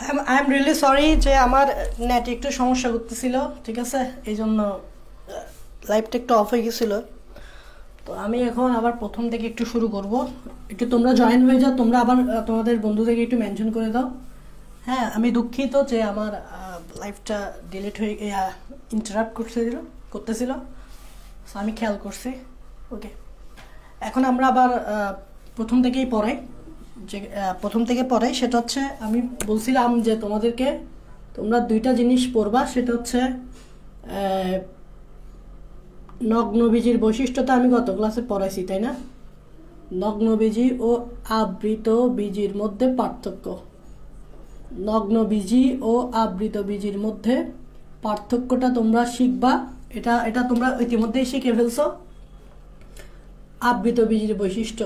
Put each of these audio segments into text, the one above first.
I am really sorry যে আমার net একটু সমস্যা করতেছিল, ঠিক আছে, এই জন্য লাইভটা একটু অফ হয়ে গেছিল। তো আমি এখন আবার প্রথম থেকে একটু শুরু করব। একটু তোমরা জয়েন হয়ে যাও, তোমরা আবার তোমাদের বন্ধুদেরকে একটু মেনশন করে দাও। হ্যাঁ, আমি দুঃখিত যে আমার লাইভটা ডিলিট হয়ে ইন্টারাপ্ট করতেছিল, সো আমি খেয়াল করছি। ওকে, এখন আমরা আবার প্রথম থেকেই পড়াই। যে প্রথম থেকে পড়াই সেটা হচ্ছে, আমি বলছিলাম যে তোমাদেরকে তোমরা দুইটা জিনিস পড়বা, সেটা হচ্ছে নগ্নবীজির বৈশিষ্ট্যটা আমি গত ক্লাসে পড়াইছি, তাই না? নগ্নবীজি ও আবৃত বীজির মধ্যে পার্থক্য। নগ্নবীজি ও আবৃত বীজির মধ্যে পার্থক্যটা তোমরা শিখবা। এটা তোমরা ইতিমধ্যেই শিখে ফেলছো। আবৃত বীজির বৈশিষ্ট্য,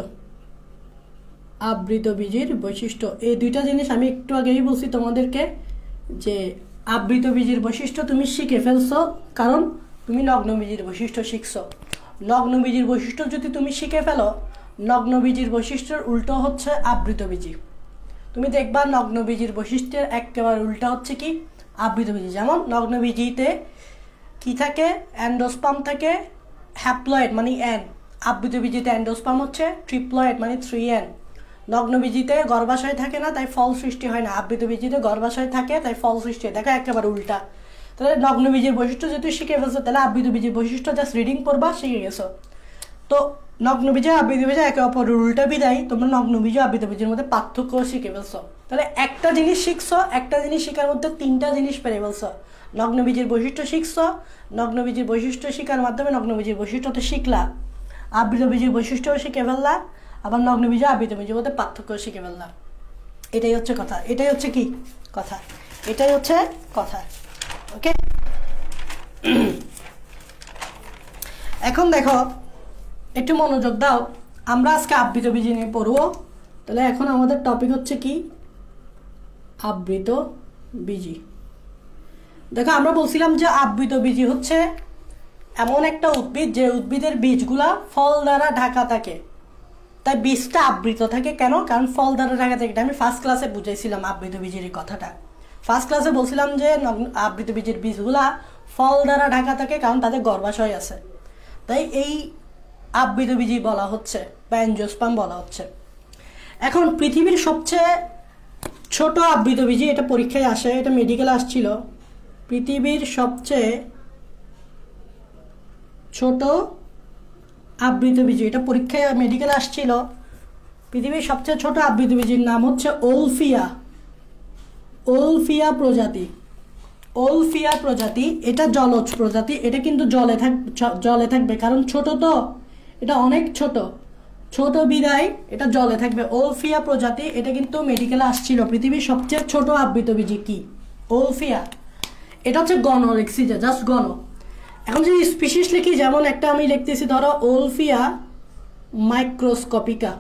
আবৃত বীজির বৈশিষ্ট্য, এই দুইটা জিনিস আমি একটু আগেই বলছি তোমাদেরকে যে আবৃত বীজির বৈশিষ্ট্য তুমি শিখে ফেলছো, কারণ তুমি নগ্নবীজির বৈশিষ্ট্য শিখছো। নগ্নবীজির বৈশিষ্ট্য যদি তুমি শিখে ফেলো, নগ্নবীজির বৈশিষ্ট্যের উল্টো হচ্ছে আবৃত বীজি। তুমি দেখবা নগ্নবীজির বৈশিষ্ট্যের একেবারে উল্টা হচ্ছে কি আবৃত বীজি। যেমন নগ্নবীজিতে কি থাকে? অ্যান্ডোস্পার্ম থাকে, হ্যাপ্লয়েড মানে এন। আবৃত বীজিতে অ্যান্ডোস্পার্ম হচ্ছে ট্রিপ্লয়েড মানে 3n। নগ্নবীজিতে গর্ভাশয় থাকে না, তাই ফল সৃষ্টি হয় না। আবৃত বীজিতে গর্ভাশয় থাকে, তাই ফল সৃষ্টি হয়। দেখো একেবারে উল্টা। তাহলে নগ্নবীজির বৈশিষ্ট্য যেহেতু শিখে ফেলছো, তাহলে আবৃত বীজির বৈশিষ্ট্য জাস্ট রিডিং করবা, শিখে গেছো। তো নগ্নবীজি আবৃত বীজি একে অপরের উল্টা বিদায় তোমরা নগ্নবীজি আবৃত বীজির মধ্যে পার্থক্য শিখে ফেলছো। তাহলে একটা জিনিস শিখছো, একটা জিনিস শেখার মধ্যে তিনটা জিনিস পেরে ফেলছো। নগ্নবীজির বৈশিষ্ট্য শিখছো, নগ্নবীজির বৈশিষ্ট্য শিখার মাধ্যমে নগ্নবীজির বৈশিষ্ট্য তো শিখলা, আবৃত বীজির বৈশিষ্ট্যও শিখে ফেললা, আবার নগ্নবীজি আবৃত বীজির মধ্যে পার্থক্য শিখে ফেললা। এটাই হচ্ছে কথা, এটাই হচ্ছে কি কথা, এটাই হচ্ছে কথা। ওকে, এখন দেখো একটু মনোযোগ দাও, আমরা আজকে আবৃত বীজি নিয়ে পড়বো। তাহলে এখন আমাদের টপিক হচ্ছে কি? আবৃত বীজি। দেখো আমরা বলছিলাম যে আবৃত বীজি হচ্ছে এমন একটা উদ্ভিদ যে উদ্ভিদের বীজগুলা ফল দ্বারা ঢাকা থাকে, তাই বীজটা আবৃত থাকে। কেন? কারণ ফল দ্বারা ঢাকা থাকে। এটা আমি ফার্স্ট ক্লাসে বুঝাইছিলাম আবৃত বীজের কথাটা। ফার্স্ট ক্লাসে বলছিলাম যে আবৃত বীজের বীজগুলা ফল দ্বারা ঢাকা থাকে, কারণ তাদের গর্ভাশয় আছে, তাই এই আবৃত বীজি বলা হচ্ছে বা অ্যাঞ্জিওস্পার্ম বলা হচ্ছে। এখন পৃথিবীর সবচেয়ে ছোট আবৃত বীজি, এটা পরীক্ষায় আসে, এটা মেডিকেলে আসছিল। পৃথিবীর সবচেয়ে ছোট আবৃত বীজি, এটা পরীক্ষায় মেডিকেলে আসছিল। পৃথিবীর সবচেয়ে ছোট আবৃত বীজির নাম হচ্ছে ওলফিয়া। ওলফিয়া প্রজাতি, ওলফিয়া প্রজাতি। এটা জলজ প্রজাতি, এটা কিন্তু জলে থাকবে, কারণ ছোট তো, এটা অনেক ছোট, ছোট বিদায় এটা জলে থাকবে। ওলফিয়া প্রজাতি, এটা কিন্তু মেডিকেলে আসছিল। পৃথিবীর সবচেয়ে ছোট আবৃত বীজি কি? ওলফিয়া। এটা হচ্ছে গণ, লিখছি যে জাস্ট গণ। এখন যদি স্পিসিস লিখি, যেমন একটা আমি লিখতেছি, ধরো ওলফিয়া মাইক্রোস্কোপিকা।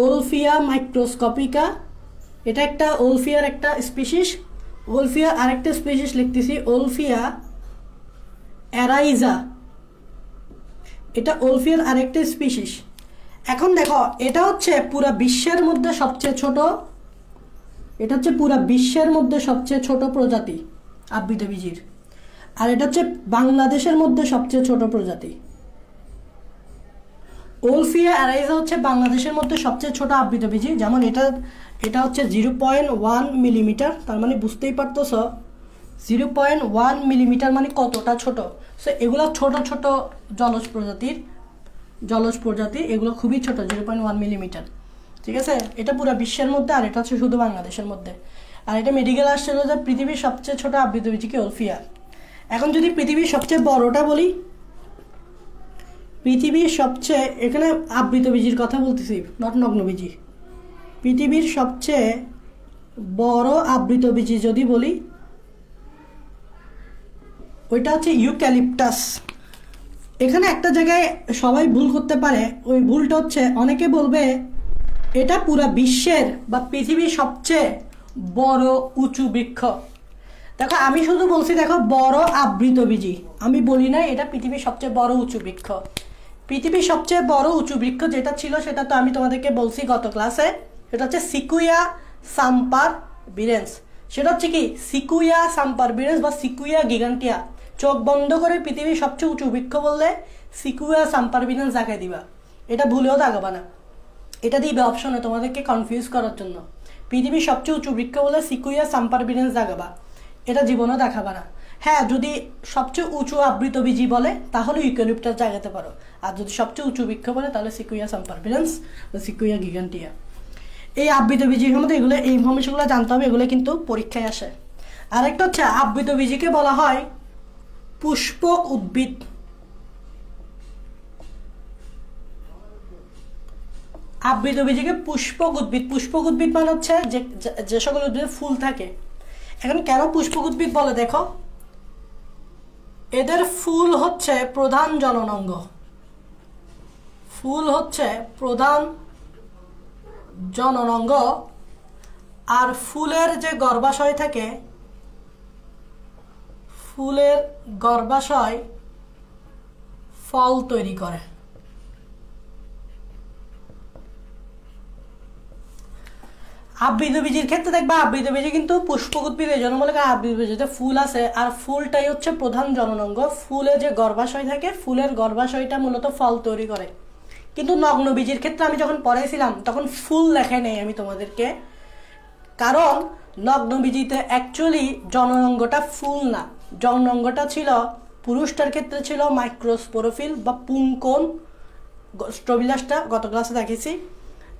ওলফিয়া মাইক্রোস্কোপিকা, এটা একটা ওলফিয়ার একটা স্পিসিস। ওলফিয়া আরেকটা স্পিসিস লিখতেছি, ওলফিয়া অ্যারাইজা, এটা ওলফিয়ার আরেকটা স্পিসিস। এখন দেখো, এটা হচ্ছে পুরো বিশ্বের মধ্যে সবচেয়ে ছোট, এটা হচ্ছে পুরো বিশ্বের মধ্যে সবচেয়ে ছোট প্রজাতি আবৃত বীজির। আর এটা হচ্ছে বাংলাদেশের মধ্যে সবচেয়ে ছোট প্রজাতি। ওলফিয়া অ্যারাইজা হচ্ছে বাংলাদেশের মধ্যে সবচেয়ে ছোট আবৃত বীজি। যেমন এটা হচ্ছে 0.1 মিলিমিটার, তার মানে বুঝতেই পারতেছ 0.1 মিলিমিটার মানে কতটা ছোট। সো এগুলো ছোট ছোট জলজ প্রজাতি, এগুলো খুবই ছোট, 0.1 মিলিমিটার, ঠিক আছে। এটা পুরো বিশ্বের মধ্যে, আর এটা হচ্ছে শুধু বাংলাদেশের মধ্যে। আর এটা মেডিকেল আসছিল যে পৃথিবীর সবচেয়ে ছোট আবৃত বীজি কি? ওলফিয়া। এখন যদি পৃথিবীর সবচেয়ে বড়টা বলি, পৃথিবীর সবচেয়ে, এখানে আবৃত বীজির কথা বলতেছি, নট নগ্নবীজি। পৃথিবীর সবচেয়ে বড় আবৃত বীজি যদি বলি, ওইটা হচ্ছে ইউক্যালিপটাস। এখানে একটা জায়গায় সবাই ভুল করতে পারে, ওই ভুলটা হচ্ছে অনেকে বলবে এটা পুরা বিশ্বের বা পৃথিবীর সবচেয়ে বড় উঁচু বৃক্ষ। দেখো আমি শুধু বলছি, দেখো বড় আবৃত বীজি, আমি বলি না এটা পৃথিবীর সবচেয়ে বড় উঁচু বৃক্ষ। পৃথিবীর সবচেয়ে বড় উঁচু বৃক্ষ যেটা ছিল, সেটা তো আমি তোমাদেরকে বলছি গত ক্লাসে, সেটা হচ্ছে সিকুইয়া সাম্পার বিরেন্স, সেটা হচ্ছে কি সিকুইয়া সাম্পারভিরেন্স বা সিকুইয়া গিগান্টিয়া। চোখ বন্ধ করে পৃথিবীর সবচেয়ে উঁচু বৃক্ষ বললে সিকুইয়া সাম্পারভিরেন্স জায়গায় দিবা, এটা ভুলেও দাগাবা না, এটা দিবে অপশনে তোমাদেরকে কনফিউজ করার জন্য। পৃথিবীর সবচেয়ে উঁচু বৃক্ষ বলে সিকুইয়া সাম্পারভিরেন্স জাগাবা, এটা জীবনেও দেখাবা না। হ্যাঁ, যদি সবচেয়ে উঁচু আবৃতবীজি বলে তাহলে ইউক্যালিপটাস জাগাতে পারো, আর যদি সবচেয়ে উঁচু বৃক্ষ বলে তাহলে সিকুইয়া সাম্পারভিরেন্স বা সিকুইয়া গিগান্টিয়া। এই আবৃতবীজির মধ্যে এগুলো, এই ইনফরমেশনগুলো জানতে হবে, এগুলো কিন্তু পরীক্ষায় আসে। আরেকটা হচ্ছে আবৃতবীজিকে বলা হয় পুষ্পক উদ্ভিদ। আবৃতবীজিকে পুষ্পক উদ্ভিদ, পুষ্পক উদ্ভিদ মানে হচ্ছে যে সকল উদ্ভিদে ফুল থাকে। এখন কেন পুষ্পক উদ্ভিদ বলে দেখো, এদের ফুল হচ্ছে প্রধান জননাঙ্গ, ফুল হচ্ছে প্রধান জননাঙ্গ, আর ফুলের যে গর্ভাশয় থাকে, ফুলের গর্ভাশয় ফল তৈরি করে। আবৃতবীজির ক্ষেত্রে দেখবা আবৃতবীজি কিন্তু পুষ্পক উদ্ভিদ এই জন্য বলে আবৃতবীজিতে ফুল আছে, আর ফুলটাই হচ্ছে প্রধান জননাঙ্গ। ফুলে যে গর্ভাশয় থাকে, ফুলের গর্ভাশয়টা মূলত ফল তৈরি করে। কিন্তু নগ্নবীজির ক্ষেত্রে আমি যখন পড়াইছিলাম তখন ফুল লেখাই নেই আমি তোমাদেরকে, কারণ নগ্নবীজিতে অ্যাকচুয়ালি জননাঙ্গটা ফুল না, জননাঙ্গটা ছিল পুরুষটার ক্ষেত্রে ছিল মাইক্রোস্পোরোফিল বা পুংকোন, স্ট্রোবিলাসটা গত ক্লাসে দেখেছি,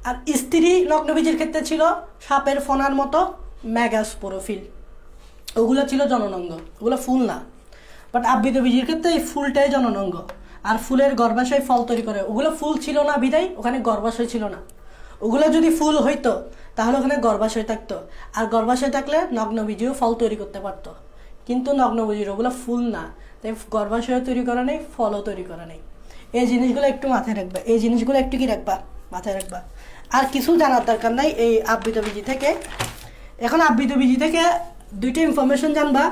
আর স্ত্রী নগ্নবীজির ক্ষেত্রে ছিল সাপের ফনার মতো ম্যাগাস্পোরোফিল, ওগুলো ছিল জননাঙ্গ, ওগুলো ফুল না। বাট আবৃতবীজির ক্ষেত্রে এই ফুলটাই জননাঙ্গ, আর ফুলের গর্ভাশয় ফল তৈরি করে। ওগুলো ফুল ছিল না বিদায় ওখানে গর্ভাশয় ছিল না, ওগুলো যদি ফুল হইতো তাহলে ওখানে গর্ভাশয় থাকতো, আর গর্ভাশয় থাকলে নগ্নবীজিও ফল তৈরি করতে পারতো। কিন্তু নগ্নবীজির ওগুলো ফুল না, তাই গর্ভাশয় তৈরি করা নেই, ফলও তৈরি করা নেই। এই জিনিসগুলো একটু মাথায় রাখবা, এই জিনিসগুলো একটু কি রাখবা, মাথায় রাখবা। আর কিছু জানার দরকার নাই এই আবৃতবীজি থেকে। এখন আবৃতবীজি থেকে দুইটা ইনফরমেশন জানবা।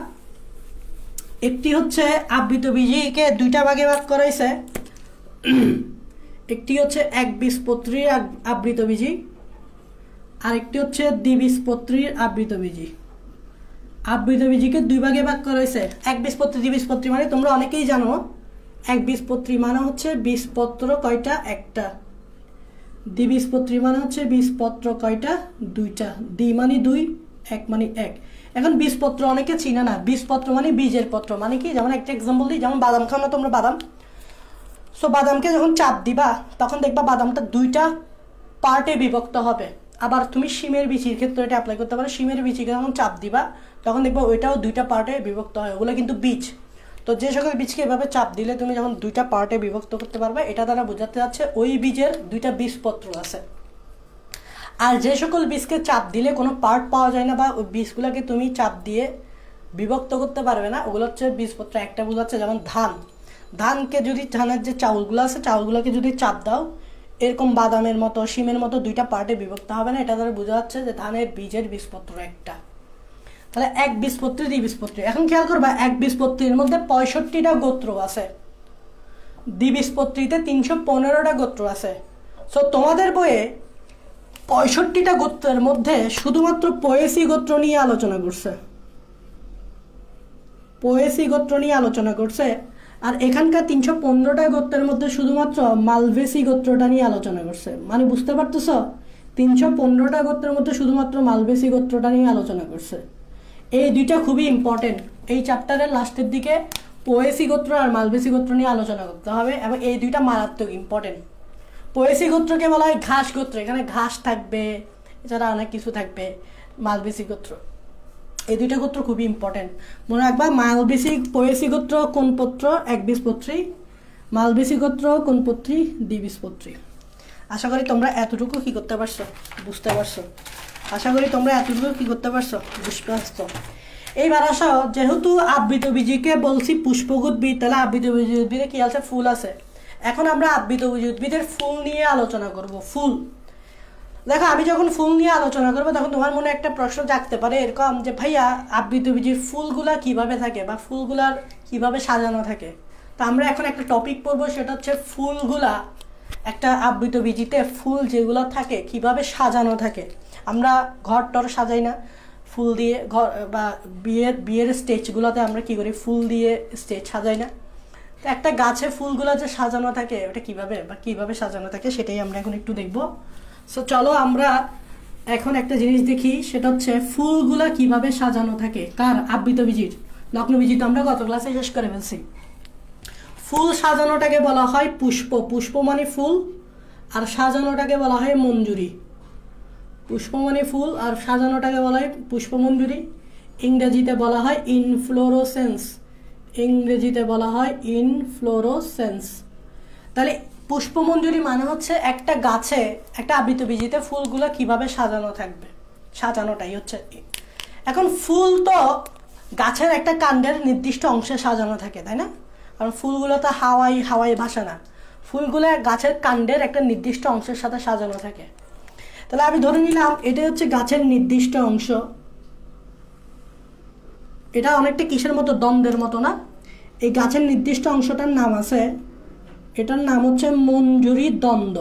একটি হচ্ছে আবৃতবীজিকে দুইটা ভাগে ভাগ করাইছে, একটি হচ্ছে একবীজপত্রীর আবৃতবীজি, আরেকটি হচ্ছে দ্বিবীজপত্রীর আবৃতবীজি। আবৃতবীজিকে দুই ভাগে ভাগ করাইছে, একবীজপত্রী দ্বিবীজপত্রী মানে তোমরা অনেকেই জানো। একবীজপত্রী মানে হচ্ছে বীজপত্র কয়টা, একটা। দ্বিবীজপত্রী মানে হচ্ছে বীজপত্র কয়টা, দুইটা। দ্বি মানে দুই, এক মানে এক। এখন বীজপত্র অনেকে চিনে না, বীজপত্র মানে বীজের পত্র মানে কি, যেমন একটা এক্সাম্পল দিই, যেমন বাদাম খাও না তোমরা, বাদাম, সো বাদামকে যখন চাপ দিবা তখন দেখবা বাদামটা দুইটা পার্টে বিভক্ত হবে। আবার তুমি শিমের বিচির ক্ষেত্রে এটা অ্যাপ্লাই করতে পারো, শিমের বিচিকে যখন চাপ দিবা তখন দেখবা ওইটাও দুইটা পার্টে বিভক্ত হয়, ওগুলো কিন্তু বীজ। তো যে সকল বীজকে এভাবে চাপ দিলে তুমি যখন দুইটা পার্টে বিভক্ত করতে পারবে, এটা দ্বারা বোঝাতে যাচ্ছে ওই বীজের দুইটা বীজপত্র আছে। আর যে সকল বীজকে চাপ দিলে কোনো পার্ট পাওয়া যায় না, বা ওই বীজগুলোকে তুমি চাপ দিয়ে বিভক্ত করতে পারবে না, ওগুলো হচ্ছে বীজপত্র একটা বোঝাচ্ছে। যেমন ধান, ধানকে যদি, ধানের যে চাউলগুলো আছে চাউলগুলোকে যদি চাপ দাও এরকম বাদামের মতো শিমের মতো দুইটা পার্টে বিভক্ত হবে না, এটা দ্বারা বোঝা যাচ্ছে যে ধানের বীজের বীজপত্র একটা। তাহলে এক বীজপত্রী দ্বিবীজপত্রী। এখন খেয়াল করবা এক বীজপত্রীর মধ্যে 65টা গোত্র আছে, দ্বিবীজপত্রীতে 315টা গোত্র আছে। সো তোমাদের বইয়ে 65টা গোত্রের মধ্যে শুধুমাত্র পোয়েসি গোত্র নিয়ে আলোচনা করছে, পোয়েসি গোত্র নিয়ে আলোচনা করছে। আর এখানকার 315টা গোত্রের মধ্যে শুধুমাত্র মালভেসি গোত্রটা নিয়ে আলোচনা করছে। মানে বুঝতে পারতেছ, 315টা গোত্রের মধ্যে শুধুমাত্র মালভেসি গোত্রটা নিয়ে আলোচনা করছে। এই দুইটা খুবই ইম্পর্টেন্ট, এই চ্যাপ্টারের লাস্টের দিকে পোয়েসি গোত্র আর মালভেসি গোত্র নিয়ে আলোচনা করতে হবে, এবং এই দুইটা মারাত্মক ইম্পর্টেন্ট। পোয়েসি গোত্রকে বলা হয় ঘাস গোত্র, এখানে ঘাস থাকবে, এছাড়া অনেক কিছু থাকবে। মালভেসি গোত্র, এই দুইটা গোত্র খুবই ইম্পর্টেন্ট, মনে রাখবা। মালভেসি পোয়েসি গোত্র কোন পত্র, একবীজপত্রী। মালভেসি গোত্র কোন পত্রী, দ্বিবীজপত্রী। আশা করি তোমরা এতটুকু কি করতে পারছো, বুঝতে পারছো। আশা করি তোমরা এতটুকু কি করতে পারছো, বুঝতে পারছো। এইবার আসো, যেহেতু আবৃতবীজিকে বলছি পুষ্পক উদ্ভিদ, তাহলে আবৃতবীজি উদ্ভিদে কি আছে, ফুল আছে। এখন আমরা আবৃতবীজি উদ্ভিদের ফুল নিয়ে আলোচনা করব। ফুল দেখো, আমি যখন ফুল নিয়ে আলোচনা করবো তখন তোমার মনে একটা প্রশ্ন জাগতে পারে এরকম যে ভাইয়া আবৃতবীজির ফুলগুলা কিভাবে থাকে বা ফুলগুলার কিভাবে সাজানো থাকে। তো আমরা এখন একটা টপিক পড়বো, সেটা হচ্ছে ফুলগুলা, একটা আবৃতবীজিতে ফুল যেগুলো থাকে কিভাবে সাজানো থাকে। আমরা ঘর টর সাজাই না, ফুল দিয়ে ঘর বা বিয়ের স্টেজগুলোতে আমরা কি করি, ফুল দিয়ে স্টেজ সাজাই না? তো একটা গাছে ফুলগুলো যে সাজানো থাকে ওটা কিভাবে সাজানো থাকে সেটাই আমরা এখন একটু দেখব। সো চলো আমরা এখন একটা জিনিস দেখি, সেটা হচ্ছে ফুলগুলা কিভাবে সাজানো থাকে। কার? আবৃতবীজির। লগ্নবীজি তো আমরা গত ক্লাসে শেষ করে ফেলছি। ফুল সাজানোটাকে বলা হয় পুষ্প, পুষ্প মানে ফুল, আর সাজানোটাকে বলা হয় মঞ্জুরি। পুষ্প মানে ফুল আর সাজানোটাকে বলা হয় পুষ্পমঞ্জুরি। ইংরেজিতে বলা হয় ইনফ্লোরোসেন্স, ইংরেজিতে বলা হয় ইনফ্লোরোসেন্স। তাহলে পুষ্পমঞ্জুরি মানে হচ্ছে একটা গাছে, একটা আবৃতবীজিতে ফুলগুলো কিভাবে সাজানো থাকবে, সাজানোটাই হচ্ছে। এখন ফুল তো গাছের একটা কাণ্ডের নির্দিষ্ট অংশে সাজানো থাকে, তাই না? কারণ ফুলগুলো তো হাওয়ায় ভাসে না, ফুলগুলো গাছের কাণ্ডের একটা নির্দিষ্ট অংশের সাথে সাজানো থাকে। তাহলে আমি ধরে নিলাম এটা হচ্ছে গাছের নির্দিষ্ট অংশ। এটা অনেকটা কিসের মতো, দ্বন্দ্বের মতো না? এই গাছের নির্দিষ্ট অংশটার নাম আছে, এটার নাম হচ্ছে মঞ্জুরি দ্বন্দ্ব।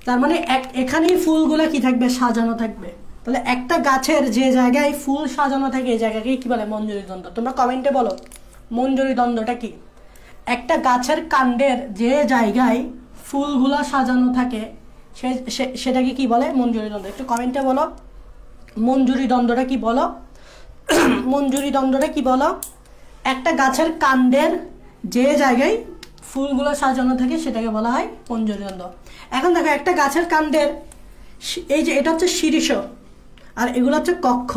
তার মানে এখানেই ফুলগুলো কি থাকবে, সাজানো থাকবে। তাহলে একটা গাছের যে জায়গায় ফুল সাজানো থাকে এই জায়গাকে কি বলে, মঞ্জুরি দ্বন্দ্ব। তোমরা কমেন্টে বলো মঞ্জুরি দ্বন্দ্বটা কি। একটা গাছের কাণ্ডের যে জায়গায় ফুলগুলো সাজানো থাকে সেটাকে কি বলে, মঞ্জুরি দ্বন্দ্ব। একটু কমেন্টে বলো মঞ্জুরি দ্বন্দ্বটা কি বলো, মঞ্জুরি দ্বন্দ্বটা কি বলো। একটা গাছের কাণ্ডের যে জায়গায় ফুলগুলো সাজানো থাকে সেটাকে বলা হয় মঞ্জুরি দ্বন্দ্ব। এখন দেখো একটা গাছের কাণ্ডের এই যে এটা হচ্ছে শীর্ষ আর এগুলো হচ্ছে কক্ষ।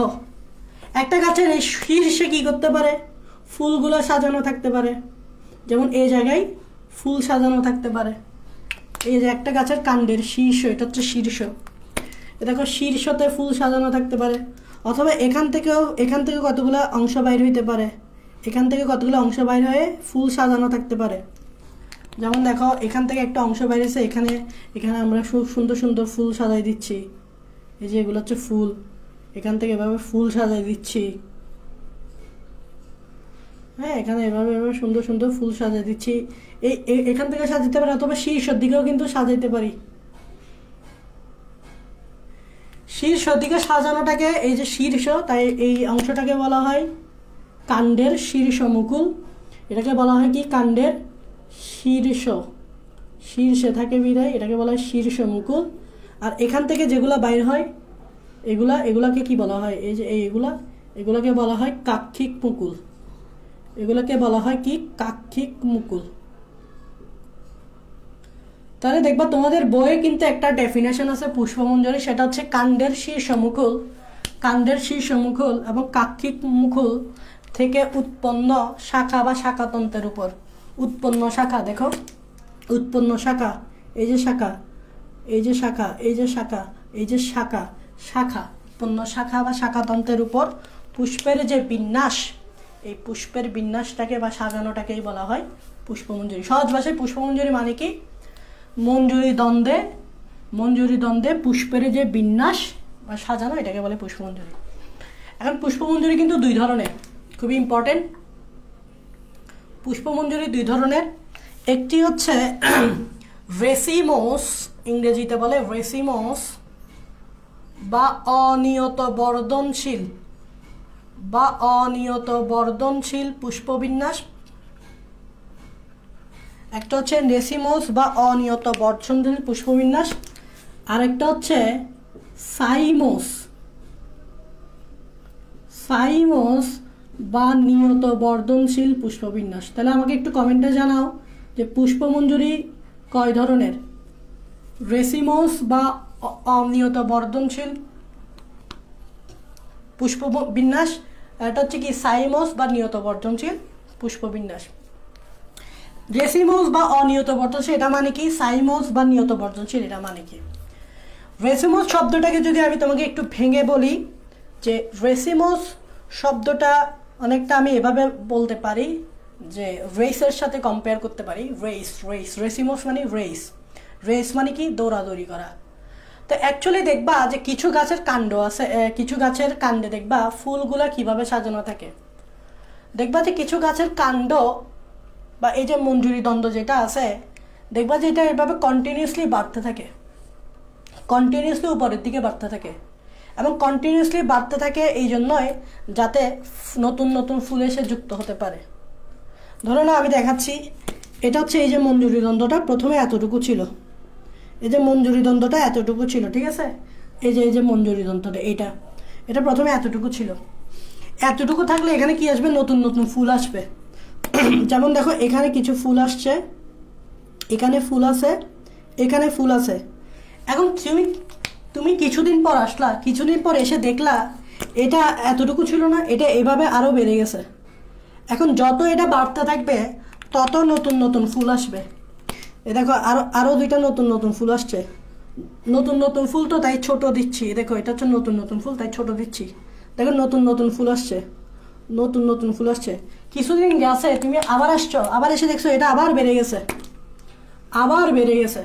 একটা গাছের এই শীর্ষে কি করতে পারে, ফুলগুলো সাজানো থাকতে পারে। যেমন এই জায়গায় ফুল সাজানো থাকতে পারে, এই যে একটা গাছের কাণ্ডের শীর্ষ, এটা হচ্ছে শীর্ষ। দেখো শীর্ষতে ফুল সাজানো থাকতে পারে। অথবা এখান থেকে কতগুলো অংশ বাইর হইতে পারে, এখান থেকে কতগুলো অংশ বাইর হয়ে ফুল সাজানো থাকতে পারে। যেমন দেখো এখান থেকে একটা অংশ বাইরেছে, এখানে আমরা খুব সুন্দর সুন্দর ফুল সাজাই দিচ্ছি। এই যে এগুলো হচ্ছে ফুল, এখান থেকে এভাবে ফুল সাজাই দিচ্ছি। হ্যাঁ, এখানে এভাবে সুন্দর সুন্দর ফুল সাজাই দিচ্ছি। এখান থেকে সাজাতে পারি, অথবা শীর্ষের দিকেও কিন্তু সাজাইতে পারি। শীর্ষের দিকে সাজানোটাকে, এই যে শীর্ষ, তাই এই অংশটাকে বলা হয় কাণ্ডের শীর্ষ মুকুল। এটাকে বলা হয় কি, কাণ্ডের শীর্ষ, শীর্ষে থাকে বিদায় এটাকে বলা হয় শীর্ষ মুকুল। আর এখান থেকে যেগুলা বাইর হয় এগুলাকে কি বলা হয়, এই যে এগুলাকে বলা হয় কাক্ষিক মুকুল। এগুলোকে বলা হয় কি, কাক্ষিক মুকুল। তাহলে দেখবা তোমাদের বইয়ে কিন্তু একটা ডেফিনেশন আছে পুষ্পমঞ্জরি, সেটা হচ্ছে কাণ্ডের শীর্ষ মুকুল, কাণ্ডের শীর্ষ মুকুল এবং কাক্ষিক মুকুল থেকে উৎপন্ন শাখা বা শাখাতন্ত্রের উপর উৎপন্ন শাখা। দেখো উৎপন্ন শাখা, এই যে শাখা, এই যে শাখা, এই যে শাখা, এই যে শাখা, শাখা উৎপন্ন শাখা বা শাখাতন্ত্রের উপর পুষ্পের যে বিন্যাস, এই পুষ্পের বিন্যাসটাকে বা সাজানোটাকেই বলা হয় পুষ্পমঞ্জরি। সহজ ভাষায় পুষ্পমঞ্জরি মানে কি, মঞ্জুরি দ্বন্দ্বে পুষ্পের যে বিন্যাস বা সাজানো, এটাকে বলে পুষ্পমঞ্জরি। এখন পুষ্পমঞ্জরি কিন্তু দুই ধরনের, খুবই ইম্পর্টেন্ট। পুষ্পমঞ্জরি দুই ধরনের, একটি হচ্ছে রেসিমোস, ইংরেজিতে বলে রেসিমোস বা অনিয়ত বর্ধনশীল পুষ্পবিন্যাস। একটা হচ্ছে রেসিমোস বা অনিয়ত বর্ধনশীল পুষ্পবিন্যাস, আরেকটা হচ্ছে সাইমোস বা নিয়ত বর্ধনশীল পুষ্পবিন্যাস। তাহলে আমাকে একটু কমেন্টে জানাও যে পুষ্পমঞ্জরি কয় ধরনের, রেসিমোস বা অনিয়ত বর্ধনশীল পুষ্পবিন্যাস, এটা হচ্ছে কি সাইমোস বা নিয়ত বর্ধনশীল পুষ্পবিন্যাস। রেসিমোস বা অনিয়ত বর্ধনশীল এটা মানে কি, সাইমোস বা নিয়ত বর্ধনশীল এটা মানে কি। রেসিমোস শব্দটাকে যদি আমি তোমাকে একটু ভেঙে বলি, যে রেসিমোস শব্দটা অনেকটা আমি এভাবে বলতে পারি যে রেসের সাথে কম্পেয়ার করতে পারি। রেসিমোস মানে রেস মানে কি, দৌড়াদৌড়ি করা। তো অ্যাকচুয়ালি দেখবা যে কিছু গাছের কাণ্ড আছে, কিছু গাছের কাণ্ডে দেখবা ফুলগুলা কিভাবে সাজানো থাকে। দেখবা যে কিছু গাছের কাণ্ড বা এই যে মঞ্জুরি দ্বন্দ্ব যেটা আছে, দেখবা যে এটা এভাবে কন্টিনিউসলি বাড়তে থাকে, কন্টিনিউসলি উপরের দিকে বাড়তে থাকে। এবং কন্টিনিউয়াসলি বাড়তে থাকে এই জন্যই যাতে নতুন নতুন ফুল এসে যুক্ত হতে পারে। ধরো না আমি দেখাচ্ছি, এটা হচ্ছে এই যে মঞ্জুরি দ্বন্দ্বটা প্রথমে এতটুকু ছিল, এই যে মঞ্জুরি দ্বন্দ্বটা এতটুকু ছিল, ঠিক আছে, এই যে মঞ্জুরি দ্বন্দ্বটা এটা প্রথমে এতটুকু ছিল। এতটুকু থাকলে এখানে কি আসবে, নতুন নতুন ফুল আসবে। যেমন দেখো এখানে কিছু ফুল আসছে, এখানে ফুল আছে, এখানে ফুল আছে। এখন তুমি কিছুদিন পর আসলা, কিছুদিন পর এসে দেখলা এটা এতটুকু ছিল না, এটা এভাবে আরও বেড়ে গেছে। এখন যত এটা বাড়তে থাকবে তত নতুন নতুন ফুল আসবে। এ দেখো আরও দুইটা নতুন নতুন ফুল আসছে। নতুন নতুন ফুল তো তাই ছোট দিচ্ছি, দেখো এটা হচ্ছে নতুন নতুন ফুল তাই ছোট দিচ্ছি। দেখো নতুন নতুন ফুল আসছে, নতুন নতুন ফুল আসছে। কিছুদিন গেছে, তুমি আবার আসছো, আবার এসে দেখছো এটা আবার বেড়ে গেছে, আবার বেড়ে গেছে।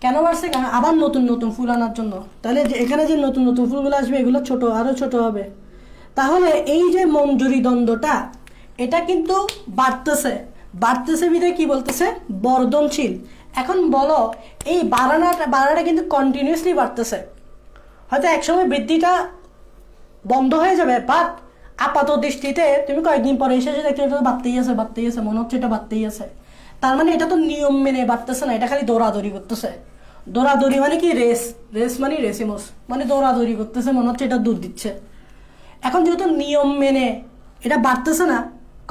কেন বাড়ছে? কারণ আবার নতুন নতুন ফুল আনার জন্য। তাহলে এখানে যে নতুন নতুন ফুলগুলো আসবে এগুলো ছোট, আরও ছোট হবে। তাহলে এই যে মঞ্জুরি দ্বন্দ্বটা এটা কিন্তু বাড়তেছে বিধায় কি বলতেছে, বর্ধনশীল। এখন বলো এই বাড়াটা কিন্তু কন্টিনিউয়াসলি বাড়তেছে। হয়তো একসময় বৃদ্ধিটা বন্ধ হয়ে যাবে, বাট আপাত দৃষ্টিতে তুমি কয়েকদিন পরে এসে দেখছো এটা বাড়তেই আছে, মনে হচ্ছে এটা বাড়তেই আছে। তার মানে এটা তো নিয়ম মেনে বাড়তেছে না, এটা খালি দৌড়াদৌড়ি করতেছে। দৌড়াদৌড়ি মানে কি, রেস মানে রেসিমস, মানে দৌড়াদৌড়ি করতেছে, মনে হচ্ছে এটা দুধ দিচ্ছে। এখন যেহেতু নিয়ম মেনে এটা বাড়তেছে না,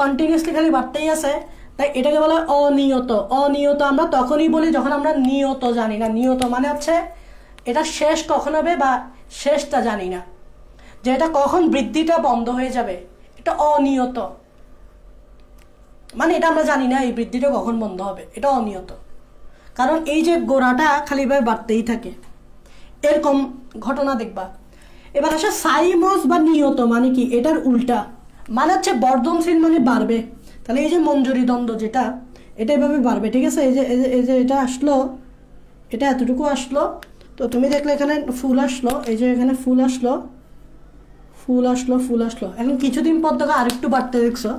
কন্টিনিউয়াসলি খালি বাড়তেই আছে, তাই এটাকে বলা হয় অনিয়ত। অনিয়ত আমরা তখনই বলি যখন আমরা নিয়ত জানি না। নিয়ত মানে হচ্ছে এটা শেষ কখন হবে বা শেষটা জানি না, যে এটা কখন বৃদ্ধিটা বন্ধ হয়ে যাবে, এটা অনিয়ত। মানে এটা আমরা জানি না এই বৃদ্ধিটা কখন বন্ধ হবে, এটা অনিয়ত। কারণ এই যে গোড়াটা খালিভাবে বাড়তেই থাকে, এরকম ঘটনা দেখবা। এবার আসে সাইমস বা নিয়ত মানে কি, এটার উল্টা মানে হচ্ছে বর্ধনশীল মানে বাড়বে। তাহলে এই যে মঞ্জুরি দ্বন্দ্ব যেটা, এটা এভাবে বাড়বে, ঠিক আছে। এই যে এটা আসলো, এটা এতটুকু আসলো, তো তুমি দেখলে এখানে ফুল আসলো, এই যে এখানে ফুল আসলো। এখন কিছুদিন পর দেখো আরেকটু বাড়তে দেখছো,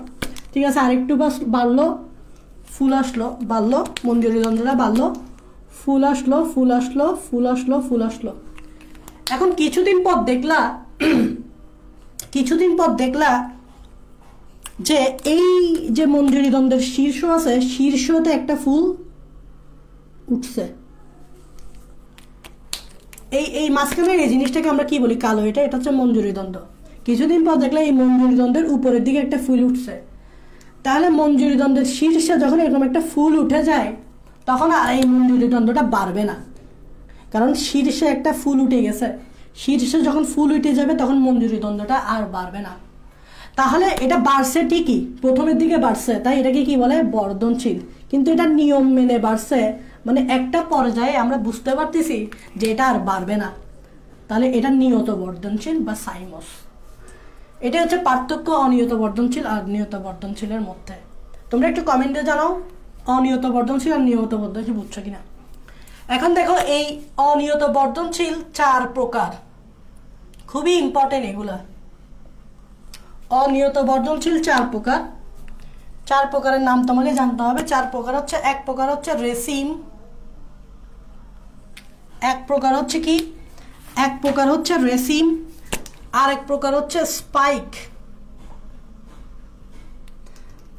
ঠিক আছে, আরেকটু বাড়লো, ফুল আসলো, বাড়লো, মঞ্জুরি দ্বন্দ্বটা বাড়লো, ফুল আসলো। এখন কিছুদিন পর দেখলা যে এই যে মঞ্জুরি দ্বন্দ্বের শীর্ষ আছে, শীর্ষতে একটা ফুল উঠছে। এই মাঝখানের এই জিনিসটাকে আমরা কি বলি, কালো, এটা হচ্ছে মঞ্জুরি দ্বন্দ্ব। কিছুদিন পর দেখলে এই মঞ্জুরি দ্বন্দ্বের উপরের দিকে একটা ফুল উঠছে। তাহলে মঞ্জুরি দ্বন্দ্বের শীর্ষে যখন এরকম একটা ফুল উঠে যায় তখন আর এই মঞ্জুরি দ্বন্দ্বটা বাড়বে না, কারণ শীর্ষে একটা ফুল উঠে গেছে। শীর্ষে যখন ফুল উঠে যাবে তখন মঞ্জুরি দ্বন্দ্বটা আর বাড়বে না। তাহলে এটা বাড়ছে ঠিকই, প্রথমের দিকে বাড়ছে, তাই এটাকে কি বলে, বর্ধনশীল। কিন্তু এটা নিয়ম মেনে বাড়ছে, মানে একটা পর্যায়ে আমরা বুঝতে পারতেছি যে এটা আর বাড়বে না, তাহলে এটা নিয়ত বর্ধনশীল বা সাইমস। এটা হচ্ছে পার্থক্য অনিয়ত বর্ধনশীল আর নিয়ত বর্ধনশীলের মধ্যে। তোমরা একটু কমেন্টে জানাও অনিয়ত বর্ধনশীল আর নিয়ত বর্ধনশীল বুঝছো কিনা। এখন দেখো এই অনিয়ত বর্ধনশীল 4 প্রকার, খুবই ইম্পর্টেন্ট এগুলা। অনিয়ত বর্ধনশীল 4 প্রকার। 4 প্রকারের নাম তোমাকে জানতে হবে। 4 প্রকার হচ্ছে, এক প্রকার হচ্ছে রেসিম, এক প্রকার হচ্ছে কি, এক প্রকার হচ্ছে রেসিম, আরেক প্রকার হচ্ছে স্পাইক,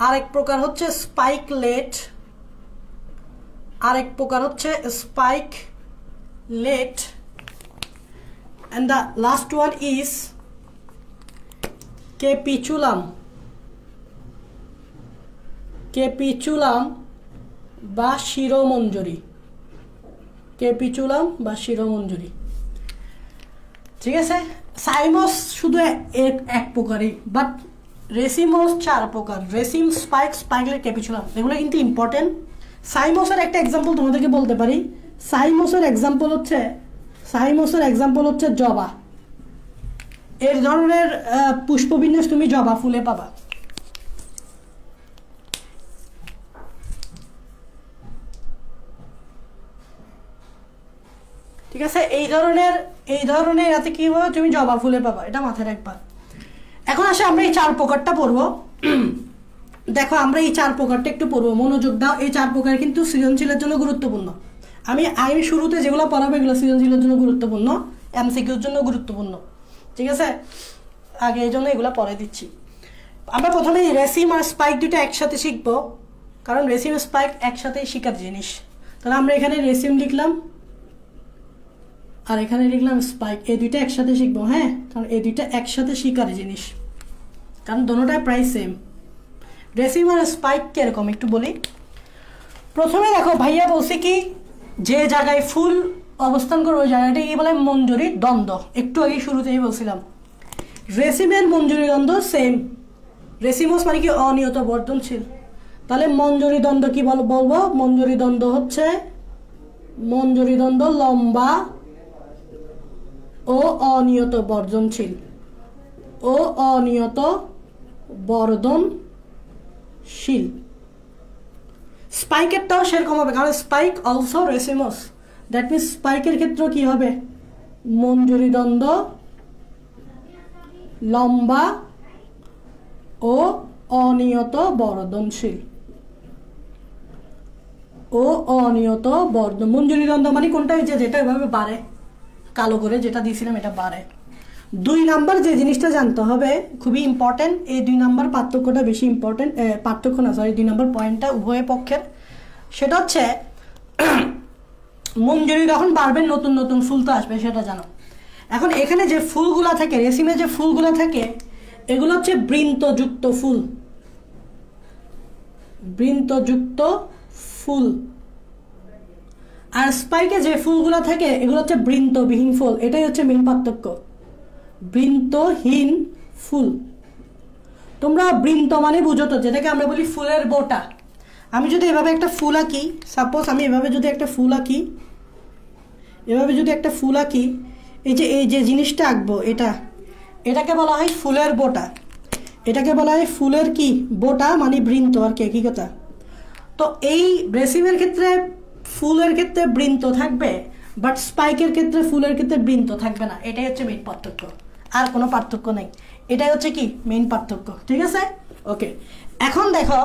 আরেক প্রকার হচ্ছে স্পাইকলেট, আরেক প্রকার হচ্ছে spikelet, and the last one is capitulum, capitulum বা শিরোমঞ্জরি, ক্যাপিচুলাম বা শিরোমঞ্জরি, ঠিক আছে। সাইমস শুধু এক প্রকারই, বাট রেসিমস 4 প্রকার, রেসিম, স্পাইকলেট, ক্যাপিচুলাম, এগুলো কিন্তু ইম্পর্টেন্ট। সাইমসের একটা এক্সাম্পল তোমাদেরকে বলতে পারি। সাইমসের এক্সাম্পল হচ্ছে জবা। এর ধরনের পুষ্পবিন্যাস তুমি জবা ফুলে পাবা। ঠিক আছে, এই ধরনের এতে কি হবে, তুমি জবা ফুলে পাবা, এটা মাথায় রাখবা। এখন আসে আমরা এই 4 প্রকারটা পড়বো। দেখো আমরা এই 4 প্রকারটা একটু পড়বো, মনোযোগ দাও। এই 4 প্রকার কিন্তু সৃজনশীলের জন্য গুরুত্বপূর্ণ। আমি শুরুতে যেগুলো পড়াবো এগুলো সৃজনশীলের জন্য গুরুত্বপূর্ণ, এমসিকিউর জন্য গুরুত্বপূর্ণ। ঠিক আছে, আগে এই জন্য এগুলো পরে দিচ্ছি। আমরা প্রথমে রেসিম আর স্পাইক দুটো একসাথে শিখবো, কারণ রেসিম স্পাইক একসাথেই শেখার জিনিস। তাহলে আমরা এখানে রেসিম লিখলাম আর এখানে লিখলাম স্পাইক, এই দুইটা একসাথে শিখবো। হ্যাঁ, কারণ এই দুইটা একসাথে শিখার জিনিস, কারণ দোনোটাই প্রায় সেম। রেসিম আর স্পাইক কিরকম একটু বলি। প্রথমে দেখো ভাইয়া বলছে কি, যে জায়গায় ফুল অবস্থান করবে ওই জায়গাটা কি বলে মঞ্জুরি দ্বন্দ্ব। একটু আগে শুরুতেই বলছিলাম রেসিমের মঞ্জুরি দ্বন্দ্ব সেম। রেসিমস মানে কি অনিয়ত বর্ধনশীল। তাহলে মঞ্জুরি দ্বন্দ্ব কি বলবো, মঞ্জুরি দ্বন্দ্ব হচ্ছে মঞ্জুরি দ্বন্দ্ব লম্বা ও অনিয়ত বর্ধনশীল, ও অনিয়ত বর্ধনশীল। স্পাইকেরটাও সেরকম হবে, কারণ স্পাইক অলসো রেসিমস। দ্যাট মিনস স্পাইকের ক্ষেত্রে কি হবে, মঞ্জুরি দ্বন্দ্ব লম্বা ও অনিয়ত বর্ধনশীল, ও অনিয়ত মঞ্জুরি দ্বন্দ্ব মানে কোনটা, যেটা এভাবে বাড়ে, কালো করে যেটা দিয়েছিলাম এটা বাড়ে। 2 নাম্বার যে জিনিসটা জানতে হবে খুবই ইম্পর্টেন্ট, এই 2 নাম্বার পার্থক্যটা বেশি ইম্পর্টেন্ট, পার্থক্য না সরি 2 নাম্বার পয়েন্টটা উভয় পক্ষের। সেটা হচ্ছে মঞ্জুরি যখন বাড়বে নতুন নতুন ফুল তো আসবে, সেটা জানো। এখন এখানে যে ফুলগুলা থাকে, রেসিমে যে ফুলগুলা থাকে, এগুলো হচ্ছে বৃন্তযুক্ত ফুল, বৃন্তযুক্ত ফুল। আর স্পাইকে যে ফুলগুলো থাকে এগুলো হচ্ছে বৃন্তবিহীন ফুল। এটাই হচ্ছে মেন পার্থক্য, বৃন্তহীন ফুল। তোমরা বৃন্ত মানে বুঝো তো, যেটাকে আমরা বলি ফুলের বোটা। আমি যদি এভাবে একটা ফুল আঁকি, সাপোজ আমি এভাবে যদি একটা ফুল আঁকি, এভাবে যদি একটা ফুল আঁকি, এই যে জিনিসটা আঁকবো এটাকে বলা হয় ফুলের বোটা। এটাকে বলা হয় ফুলের কি বোটা, মানে বৃন্ত আর কি, একই কথা। তো এই রেসিমের ক্ষেত্রে ফুলের ক্ষেত্রে বৃন্ত থাকবে, বাট স্পাইকের ক্ষেত্রে ফুলের ক্ষেত্রে বৃন্ত থাকবে না। এটাই হচ্ছে মেইন পার্থক্য, আর কোনো পার্থক্য নেই। এটাই হচ্ছে কি মেইন পার্থক্য, ঠিক আছে। ওকে, এখন দেখো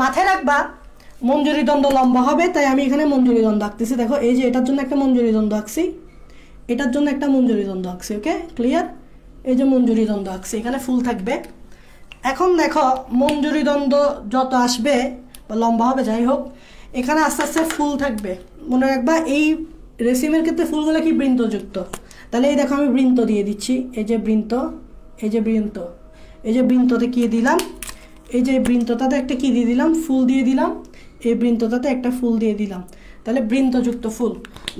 মাথায় রাখবা মঞ্জুরি দ্বন্দ্ব লম্বা হবে, তাই আমি এখানে মঞ্জুরি দ্বন্দ্ব আঁকতেছি। দেখো এই যে এটার জন্য একটা মঞ্জুরি দ্বন্দ্ব আঁকছি, এটার জন্য একটা মঞ্জুরি দ্বন্দ্ব আঁকছি। ওকে, ক্লিয়ার। এই যে মঞ্জুরি দ্বন্দ্ব আঁকছি, এখানে ফুল থাকবে। এখন দেখো মঞ্জুরি দ্বন্দ্ব যত আসবে বা লম্বা হবে, যাই হোক, এখানে আস্তে আস্তে ফুল থাকবে। মনে রাখবা এই রেসিমের ক্ষেত্রে ফুলগুলো কি বৃন্তযুক্ত। তাহলে এই দেখো আমি বৃন্ত দিয়ে দিচ্ছি, এই যে বৃন্ত, এই যে বৃন্ত, এই যে বৃন্ততে কি দিলাম, এই যে বৃন্তটাতে একটা কি দিয়ে দিলাম, ফুল দিয়ে দিলাম। এই বৃন্তটাতে একটা ফুল দিয়ে দিলাম। তাহলে বৃন্তযুক্ত ফুল।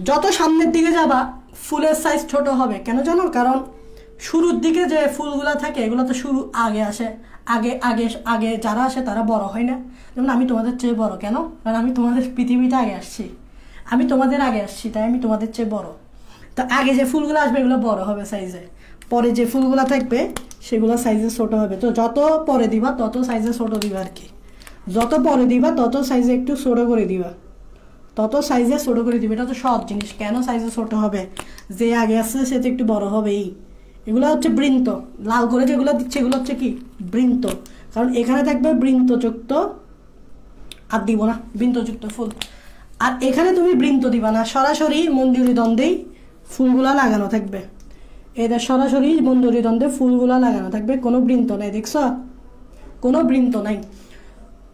যত সামনের দিকে যাবা ফুলের সাইজ ছোট হবে। কেন জানো, কারণ শুরুর দিকে যে ফুলগুলো থাকে এগুলো তো শুরু আগে আসে, আগে আগে আগে যারা আসে তারা বড় হয় না। যেমন আমি তোমাদের চেয়ে বড়, কেন, কারণ আমি তোমাদের পৃথিবীতে আগে আসছি, আমি তোমাদের আগে আসছি, তাই আমি তোমাদের চেয়ে বড়। তো আগে যে ফুলগুলো আসবে এগুলো বড় হবে সাইজে, পরে যে ফুলগুলো থাকবে সেগুলো সাইজে ছোট হবে। তো যত পরে দিবা তত সাইজে ছোট দিবা আর কি, যত পরে দিবা তত সাইজে একটু ছোট করে দিবা, তত সাইজে ছোট করে দিবে। এটা তো সহজ জিনিস। কেন সাইজে ছোট হবে, যে আগে আসছে সে তো একটু বড় হবেই। এগুলো হচ্ছে বৃন্ত, লাল করে যেগুলো দিচ্ছে এগুলো হচ্ছে কি বৃন্ত, কারণ এখানে থাকবে বৃন্তযুক্ত, আর দিব না বৃন্তযুক্ত ফুল। আর এখানে তুমি বৃন্ত দিবা না, সরাসরি মঞ্জুরি দ্বন্দ্বেই ফুলগুলা লাগানো থাকবে। এদের সরাসরি মঞ্জুরি দ্বন্দ্বে ফুলগুলা লাগানো থাকবে, কোনো বৃন্ত নেই। দেখছ, কোনো বৃন্ত নাই।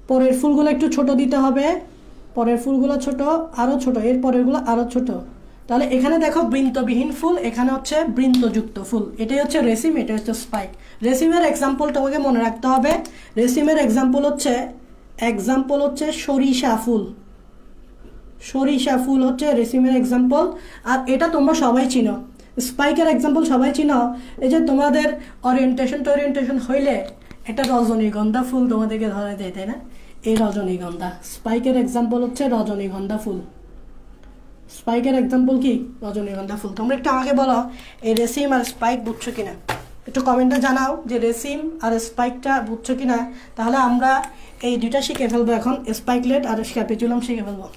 পরের ফুলগুলো একটু ছোট দিতে হবে, পরের ফুলগুলো ছোট, আরো ছোট, এর পরেরগুলো আরো ছোট। তাহলে এখানে দেখো বৃন্তবিহীন ফুল, এখানে হচ্ছে বৃন্তযুক্ত ফুল। এটাই হচ্ছে রেসিম, এটা হচ্ছে স্পাইক। রেসিমের এক্সাম্পল তোমাকে মনে রাখতে হবে। রেসিমের এক্সাম্পল হচ্ছে সরিষা ফুল। সরিষা ফুল হচ্ছে রেসিমের এক্সাম্পল। আর এটা তোমরা সবাই চিনো। স্পাইকের এক্সাম্পল সবাই চিনো। এই যে তোমাদের ওরিয়েন্টেশন হইলে একটা রজনীগন্ধা ফুল তোমাদেরকে ধরা যায়, তাই না? এই রজনীগন্ধা, স্পাইকের এক্সাম্পল হচ্ছে রজনীগন্ধা ফুল। স্পাইকের এক্সাম্পল কি রজনীগন্ধা ফুল। তোমরা একটু আমাকে বলো এই রেসিম আর স্পাইক বুঝছো কিনা, একটু কমেন্টে জানাও যে রেসিম আর স্পাইকটা বুঝছো কিনা। তাহলে আমরা এই দুইটা শিখে ফেলবো এখন, স্পাইকলেট আর স্ক্যাপিচুলাম শিখে ফেলবো।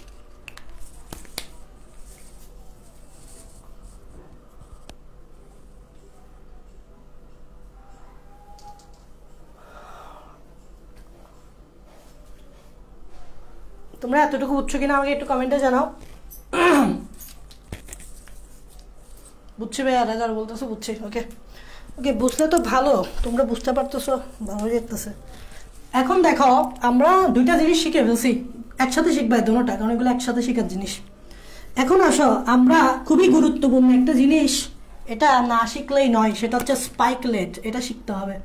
তোমরা এতটুকু বুঝছো কিনা আমাকে একটু কমেন্টে জানাও। বুঝছি ভাই, আর বলতেছো বুঝছি। ওকে, ওকে, বুঝলে তো ভালো, তোমরা বুঝতে পারতেছো, ভালো যেতেছে। এখন দেখো আমরা দুইটা জিনিস শিখে ফেলছি, একসাথে শিখবে দুটোটা, কারণ এগুলো একসাথে শেখার জিনিস। এখন আসো আমরা খুবই গুরুত্বপূর্ণ একটা জিনিস, এটা না শিখলেই নয়, সেটা হচ্ছে স্পাইকলেট। এটা শিখতে হবে,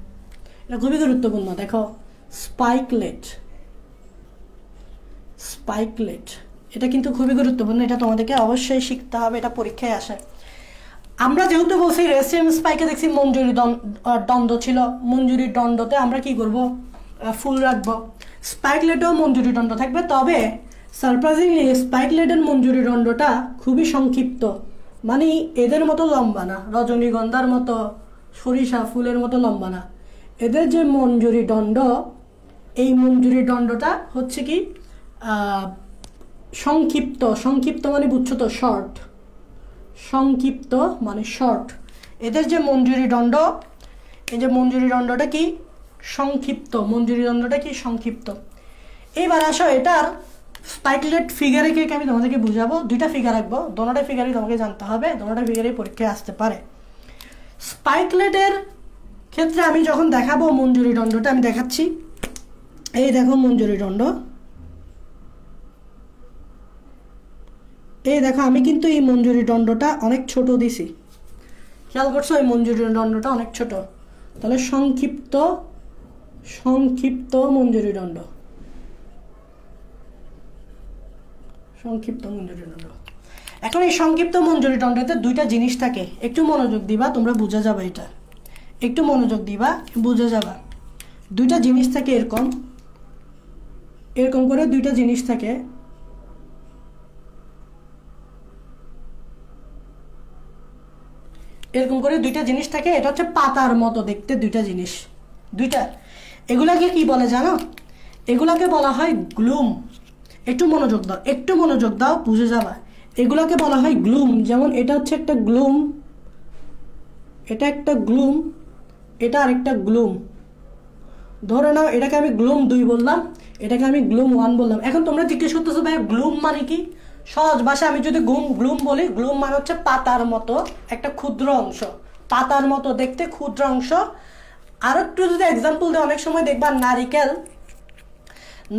এটা খুবই গুরুত্বপূর্ণ। দেখো স্পাইকলেট, স্পাইকলেট এটা কিন্তু খুবই গুরুত্বপূর্ণ, এটা তোমাদেরকে অবশ্যই শিখতে হবে, এটা পরীক্ষায় আসে। আমরা যেহেতু বলছি রেসিয়াম স্পাইকে দেখছি মঞ্জুরি দণ্ড ছিল, মঞ্জুরির দণ্ডতে আমরা কি করব, ফুল রাখবো। স্পাইকলেটেও মঞ্জুরি দণ্ড থাকবে, তবে সারপ্রাইজিংলি স্পাইকলেটের মঞ্জুরি দণ্ডটা খুবই সংক্ষিপ্ত, মানে এদের মতো লম্বা না, রজনীগন্ধার মতো, সরিষা ফুলের মতো লম্বা না। এদের যে মঞ্জুরি দণ্ড, এই মঞ্জুরি দণ্ডটা হচ্ছে কি সংক্ষিপ্ত। সংক্ষিপ্ত মানে বুঝছো তো, শর্ট। সংক্ষিপ্ত মানে শর্ট। এদের যে মঞ্জুরি দণ্ড, এই যে মঞ্জুরি দণ্ডটা কি সংক্ষিপ্ত, মঞ্জুরি দণ্ডটা কি সংক্ষিপ্ত। এইবার আসো এটার স্পাইকলেট ফিগারে কে আমি তোমাদেরকে বুঝাবো। দুইটা ফিগার রাখবো, দোনোটা ফিগারই তোমাকে জানতে হবে, দোনোটা ফিগারই পরীক্ষায় আসতে পারে। স্পাইকলেটের ক্ষেত্রে আমি যখন দেখাবো মঞ্জুরি দণ্ডটা, আমি দেখাচ্ছি, এই দেখো মঞ্জুরি দণ্ড, এই দেখো আমি কিন্তু এই মঞ্জুরি দণ্ডটা অনেক ছোট দিছি, খেয়াল করছো, এই মঞ্জুরি দণ্ডটা অনেক ছোট, তাহলে সংক্ষিপ্ত, সংক্ষিপ্ত মঞ্জুরি দণ্ড, সংক্ষিপ্ত মঞ্জুরি দণ্ড। এখন এই সংক্ষিপ্ত মঞ্জুরি দণ্ডতে দুইটা জিনিস থাকে, একটু মনোযোগ দিবা, তোমরা বুঝে যাবে, এটা একটু মনোযোগ দিবা, বুঝে যাবা। দুইটা জিনিস থাকে এরকম, এরকম করে দুইটা জিনিস থাকে, এরকম করে দুইটা জিনিস থাকে, এটা হচ্ছে পাতার মতো দেখতে দুইটা জিনিস, দুইটা। এগুলাকে কি বলে জানো, এগুলাকে বলা হয় গ্লুম। একটু মনোযোগ দাও, একটু মনোযোগ দাও, বুঝে যাবা। এগুলাকে বলা হয় গ্লুম। যেমন এটা হচ্ছে একটা গ্লুম, এটা একটা গ্লুম, এটা আরেকটা গ্লুম। ধরে নাও এটাকে আমি গ্লুম 2 বললাম, এটাকে আমি গ্লুম 1 বললাম। এখন তোমরা জিজ্ঞেস করতেছো ভাই গ্লুম মানে কি? সহজ ভাষা আমি যদি গ্লুম বলি, গ্লুম মানে হচ্ছে পাতার মতো একটা ক্ষুদ্র অংশ, পাতার মতো দেখতে ক্ষুদ্র অংশ। আর একটু যদি এক্সাম্পল দিই, অনেক সময় দেখবা নারিকেল,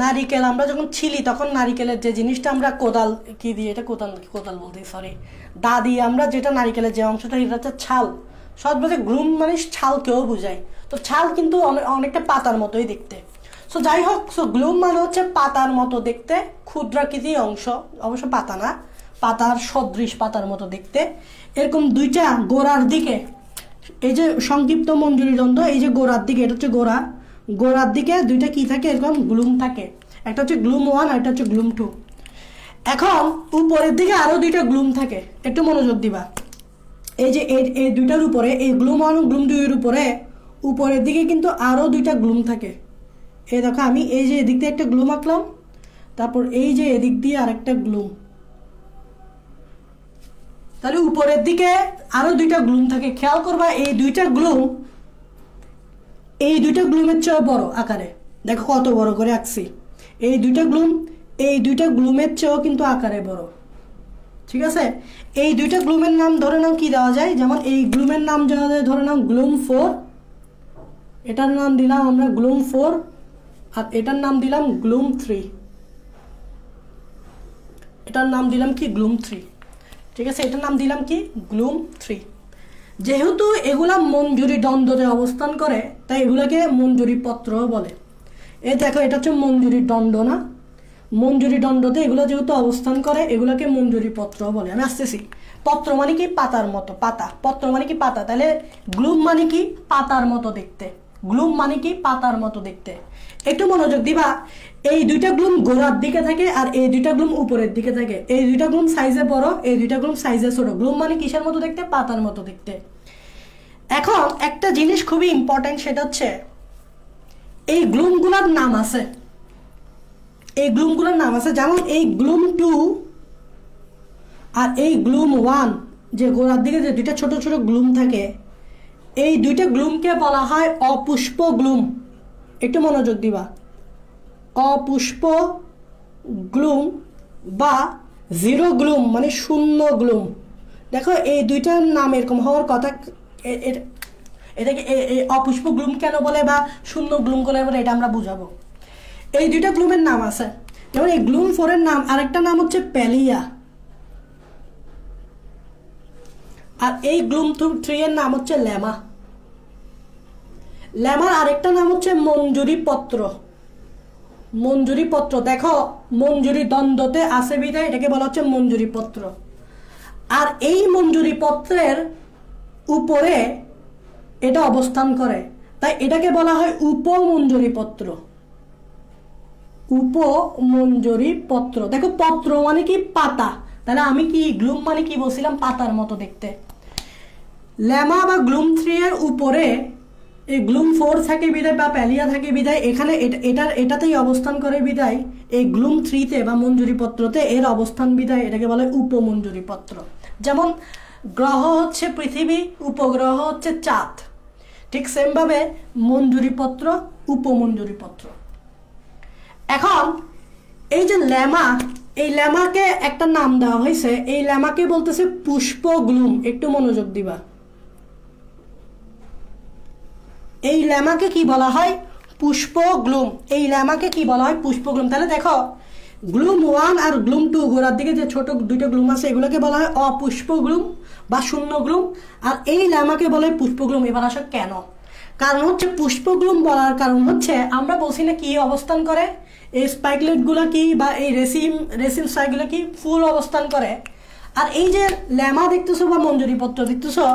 নারিকেল আমরা যখন ছিলি তখন নারিকেলের যে জিনিসটা আমরা কোদাল কি দিয়ে, এটা কোদাল বলতে সরি, দা দিয়ে আমরা যেটা নারিকেলের যে অংশটা, এটা হচ্ছে ছাল। সহজ বলতে গ্লুম মানে ছালকেও বোঝায়, তো ছাল কিন্তু অনেকটা পাতার মতোই দেখতে। সো যাই হোক, সো গ্লুম মানে হচ্ছে পাতার মতো দেখতে ক্ষুদ্রাকৃতি অংশ, অবশ্য পাতা না, পাতার সদৃশ, পাতার মতো দেখতে। এরকম দুইটা গোড়ার দিকে, এই যে সংক্ষিপ্ত মঞ্জুরি দণ্ড, এই যে গোড়ার দিকে, এটা হচ্ছে গোড়া, গোড়ার দিকে দুইটা কি থাকে, এরকম গ্লুম থাকে। একটা হচ্ছে গ্লুম 1 আর একটা হচ্ছে গ্লুম 2। এখন উপরের দিকে আরো দুইটা গ্লুম থাকে, একটু মনোযোগ দিবা। এই যে এই দুইটার উপরে, এই গ্লুম 1 ও গ্লুম 2 এর উপরে, উপরের দিকে কিন্তু আরো দুইটা গ্লুম থাকে। এই দেখো আমি এই যে এদিক দিয়ে একটা গ্লুম আঁকলাম, তারপর এই যে এদিক দিয়ে আরেকটা গ্লুম, তাহলে উপরের দিকে আরো দুইটা গ্লুম থাকে। খেয়াল করবা এই দুইটা গ্লুম, এই দুইটা গ্লুমের চেয়ে বড় আকারে, দেখো কত বড় করে আঁকছি। এই দুইটা গ্লুম, এই দুইটা গ্লুমের চেয়েও কিন্তু আকারে বড়, ঠিক আছে। এই দুইটা গ্লুমের নাম ধরে নাও কি দেওয়া যায়, যেমন এই গ্লুমের নাম দেওয়া যায় ধরে নাও গ্লুম 4, এটার নাম দিলাম আমরা গ্লুম 4, আর এটার নাম দিলাম গ্লুম 3, এটার নাম দিলাম কি গ্লুম 3, ঠিক আছে, এটার নাম দিলাম কি গ্লুম 3। যেহেতু এগুলা মঞ্জুরি দণ্ডতে অবস্থান করে, তাই এগুলাকে মঞ্জুরি পত্র বলে। এই দেখো এটা হচ্ছে মঞ্জুরি দণ্ড না, মঞ্জুরি দণ্ডতে এগুলো যেহেতু অবস্থান করে, এগুলাকে মঞ্জুরি পত্র বলে। আমি আসতেছি, পত্র মানে কি পাতার মতো, পাতা, পত্র মানে কি পাতা, তাহলে গ্লুম মানে কি পাতার মতো দেখতে, গ্লুম মানে কি পাতার মতো দেখতে। একটু মনোযোগ দিবা, এই দুইটা গ্লুম গোড়ার দিকে থাকে আর এই দুইটা গ্লুম উপরের দিকে থাকে। এই দুইটা গ্লুম সাইজে বড়, এই দুইটা গ্লুম সাইজে ছোট। গ্লুম মানে কিসের মতো দেখতে, পাতার মতো দেখতে। এখন একটা জিনিস খুবই ইম্পর্টেন্ট, সেটা হচ্ছে এই গ্লুমগুলোর নাম আছে, এই গ্লুমগুলোর নাম আছে। যেমন এই গ্লুম 2 আর এই গ্লুম 1, যে গোড়ার দিকে যে দুইটা ছোট ছোট গ্লুম থাকে, এই দুইটা গ্লুমকে বলা হয় অপুষ্প গ্লুম। একটু মনোযোগ দিবা, অপুষ্প গ্লুম বা জিরো গ্লুম মানে শূন্য গ্লুম। দেখো এই দুইটার নাম এরকম হওয়ার কথা, এটাকে অপুষ্প গ্লুম কেন বলে বা শূন্য গ্লুম কেন বলে এটা আমরা বুঝাবো। এই দুইটা গ্লুমের নাম আছে, যেমন এই গ্লুম 4 এর নাম, আরেকটা নাম হচ্ছে প্যালিয়া, আর এই গ্লুম 3 এর নাম হচ্ছে ল্যামা। ল্যামার আরেকটা নাম হচ্ছে মঞ্জুরি পত্র। মঞ্জুরি পত্র, দেখো মঞ্জুরি দ্বন্দ্বতে আছে বিধায় এটাকে বলা হচ্ছে মঞ্জুরি পত্র। আর এই মঞ্জুরি পত্রের উপরে এটা অবস্থান করে, তাই এটাকে বলা হয় উপমঞ্জুরি পত্র। উপমঞ্জুরি পত্র, দেখো পত্র মানে কি পাতা, তাহলে আমি কি গ্লুম মানে কি বলছিলাম, পাতার মতো দেখতে। ল্যামা বা গ্লুম 3 এর উপরে এই গ্লুম 4 থাকে বিদায় বা প্যালিয়া থাকে বিদায় এখানে এটাতেই অবস্থান করে বিদায় এই গ্লুম 3 বা মঞ্জুরি পত্রতে এর অবস্থান বিদায় এটাকে বলে উপমঞ্জুরি পত্র। যেমন গ্রহ হচ্ছে পৃথিবী, উপগ্রহ হচ্ছে চাঁদ, ঠিক সেমভাবে মঞ্জুরি পত্র উপমঞ্জুরি পত্র। এখন এই যে ল্যামা, এই ল্যামাকে একটা নাম দেওয়া হয়েছে, এই ল্যামাকে বলতেছে পুষ্প গ্লুম। একটু মনোযোগ দিবা, এই ল্যামাকে কি বলা হয়, পুষ্প গ্লুম। এই ল্যামাকে কি বলা হয়, পুষ্প গ্লুম। তাহলে দেখো গ্লুম 1 আর গ্লুম 2 গোড়ার দিকে যে ছোট দুইটা গ্লুম আছে এগুলোকে বলা হয় অপুষ্প গ্লুম বা শূন্য গ্লুম, আর এই ল্যামাকে বলা হয় পুষ্প গ্লুম। এবার আসো কেন, কারণ হচ্ছে পুষ্প গ্লুম বলার কারণ হচ্ছে আমরা বলছি না কি অবস্থান করে, এই স্পাইকলেটগুলো কি বা এই রেসিন সাইগুলো কি ফুল অবস্থান করে। আর এই যে ল্যামা দেখতেছো বা মঞ্জুরি পত্র দেখতেছো,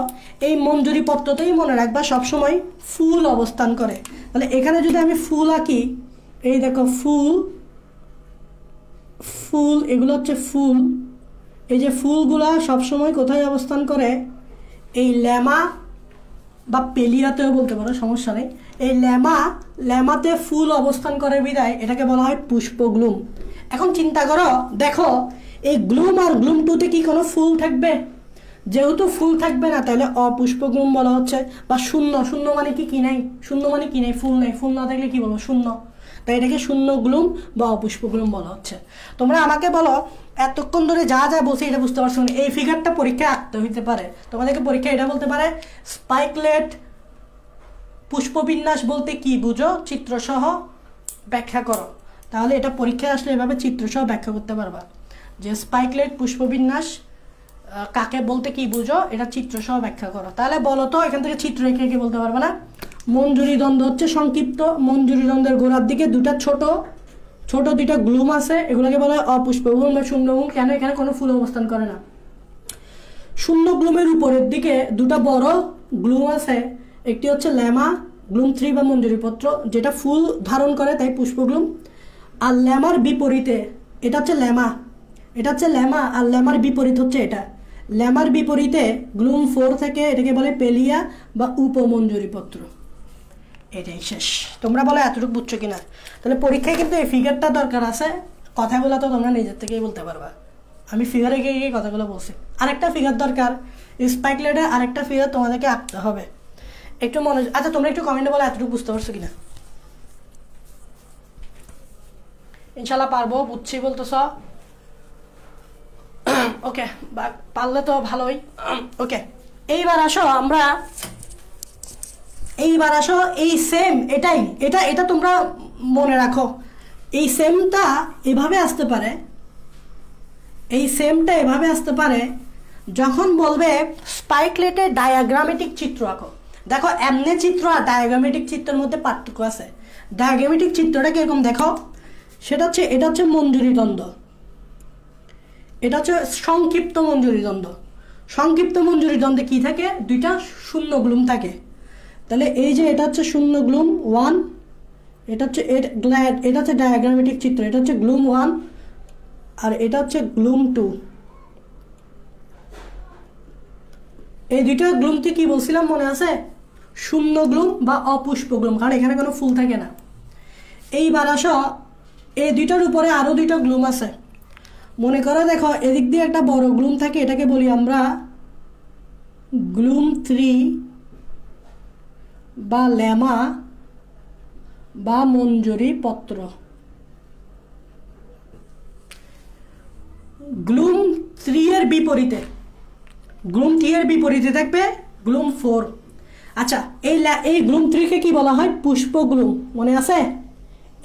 এই মঞ্জুরি পত্রতেই মনে রাখবা সবসময় ফুল অবস্থান করে। তাহলে এখানে যদি আমি ফুল আঁকি, এই দেখো ফুল, ফুল এগুলো হচ্ছে ফুল, এই যে ফুলগুলা সবসময় কোথায় অবস্থান করে, এই ল্যামা বা পেলিয়াতেও বলতে পারো, সমস্যা নেই। এই ল্যামাতে ফুল অবস্থান করে বিদায় এটাকে বলা হয় পুষ্প গ্লুম। এখন চিন্তা করো, দেখো এই গ্লুম আর গ্লুম 2-তে কি কোনো ফুল থাকবে? যেহেতু ফুল থাকবে না তাহলে অপুষ্প গ্লুম বলা হচ্ছে, বা শূন্য। শূন্য মানে কি নাই, শূন্য মানে কি নাই, ফুল নেই, ফুল না থাকলে কি বলবো, শূন্য। তাই এটাকে শূন্য গ্লুম বা অপুষ্প গ্লুম বলা হচ্ছে। তোমরা আমাকে বলো এতক্ষণ ধরে যা যা বলছি এটা বুঝতে পারছো না, এই ফিগারটা পরীক্ষায় আঁকতে হইতে পারে, তোমাদেরকে পরীক্ষা এটা বলতে পারে স্পাইকলেট পুষ্পবিন্যাস বলতে কি বুঝো, চিত্রসহ ব্যাখ্যা করো। তাহলে এটা পরীক্ষায় আসলে এভাবে চিত্রসহ ব্যাখ্যা করতে পারবা যে স্পাইকলেট পুষ্পবিন্যাস কাকে বলতে কি বুঝো, এটা চিত্রসহ ব্যাখ্যা করো। তাহলে বলো তো, এখান থেকে চিত্র এঁকে বলতে পারবে না। মঞ্জুরি দ্বন্দ্ব হচ্ছে সংক্ষিপ্ত, মঞ্জুরি দ্বন্দ্বের গোড়ার দিকে দুটা ছোট ছোট দুইটা গ্লুম আছে, এগুলোকে বলা হয় অপুষ্প গ্লুম বা শূন্য গ্লুম। কেন, এখানে কোনো ফুল অবস্থান করে না। শূন্য গ্লুমের উপরের দিকে দুটা বড় গ্লুম আছে, একটি হচ্ছে ল্যামা গ্লুম 3 বা মঞ্জুরি পত্র, যেটা ফুল ধারণ করে তাই পুষ্প গ্লুম। আর ল্যামার বিপরীতে এটা হচ্ছে ল্যামা, এটা হচ্ছে ল্যামা, আর ল্যামার বিপরীত হচ্ছে এটা। ল্যামার বিপরীতে গ্লুম 4 থেকে এটাকে বলে পেলিয়া বা উপমঞ্জুরি পত্র। এটাই শেষ। তোমরা বলো এতটুকু বুঝছো কিনা? তাহলে পরীক্ষায় কিন্তু এই ফিগারটা দরকার আছে, কথাগুলো তো তোমরা নিজের থেকেই বলতে পারবা। আমি ফিগারে গিয়ে কথাগুলো বলছি। আরেকটা ফিগার দরকার, স্পাইকলেটের আরেকটা ফিগার তোমাদেরকে আঁকতে হবে। একটু মনে, আচ্ছা তোমরা একটু কমেন্টে বলো এতটুকু বুঝতে পারছো কিনা। ইনশাল্লাহ পারবো, বুঝছি বলতেছ। ওকে, পারলে তো ভালোই। ওকে, এইবার আসো এই সেম এটা তোমরা মনে রাখো। এই সেমটা এভাবে আসতে পারে, এই সেমটা এভাবে আসতে পারে যখন বলবে স্পাইকলেটের ডায়াগ্রামেটিক চিত্র আঁকো। দেখো এমনি চিত্র আর ডায়াগ্রামেটিক চিত্রের মধ্যে পার্থক্য আছে। ডায়াগ্রামেটিক চিত্রটা কিরকম দেখো, সেটা হচ্ছে এটা হচ্ছে মঞ্জুরি দ্বন্দ্ব, এটা হচ্ছে সংক্ষিপ্ত মঞ্জুরি দ্বন্দ্ব। সংক্ষিপ্ত মঞ্জুরি দ্বন্দ্বে কি থাকে, দুইটা শূন্য গ্লুম থাকে। তাহলে এই যে এটা হচ্ছে শূন্য গ্লুম 1, এটা হচ্ছে ডায়াগ্রামেটিক চিত্র, এটা হচ্ছে গ্লুম 1 আর এটা হচ্ছে গ্লুম 2। এই দুইটা গ্লুমকে কি বলছিলাম মনে আছে, শূন্য গ্লুম বা অপুষ্প গ্লুম, কারণ এখানে কোনো ফুল থাকে না। এইবার আসো এই দুইটার উপরে আরো দুইটা গ্লুম আছে। মনে করো দেখো এদিক দিয়ে একটা বড় গ্লুম থাকে, এটাকে বলি আমরা গ্লুম 3 বা ল্যামা বা মঞ্জুরি পত্র। গ্লুম 3 এর বিপরীতে, গ্লুম 3 এর বিপরীতে থাকবে গ্লুম 4। আচ্ছা, এই গ্লুম 3 কে কি বলা হয়? পুষ্পগ্লুম। মনে আছে?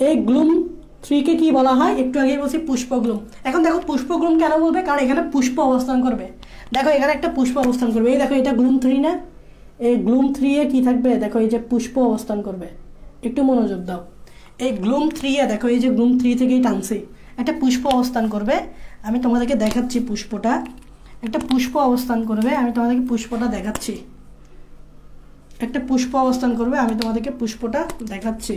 এই গ্লুম 3 কে কি বলা হয়? একটু আগে বলছি পুষ্পগ্লুম। এখন দেখো পুষ্পগ্লুম কেন বলবে? কারণ এখানে পুষ্প অবস্থান করবে। দেখো এখানে একটা পুষ্প অবস্থান করবে। এই দেখো এটা গ্লুম 3 না? এই গ্লুম 3 এ কি থাকবে? দেখো এই যে পুষ্প অবস্থান করবে। একটু মনোযোগ দাও। এই গ্লুম 3 এ দেখো এই যে গ্লুম 3 থেকেই টানছি, একটা পুষ্প অবস্থান করবে। আমি তোমাদেরকে দেখাচ্ছি পুষ্পটা। একটা পুষ্প অবস্থান করবে, আমি তোমাদেরকে পুষ্পটা দেখাচ্ছি। একটা পুষ্প অবস্থান করবে, আমি তোমাদেরকে পুষ্পটা দেখাচ্ছি।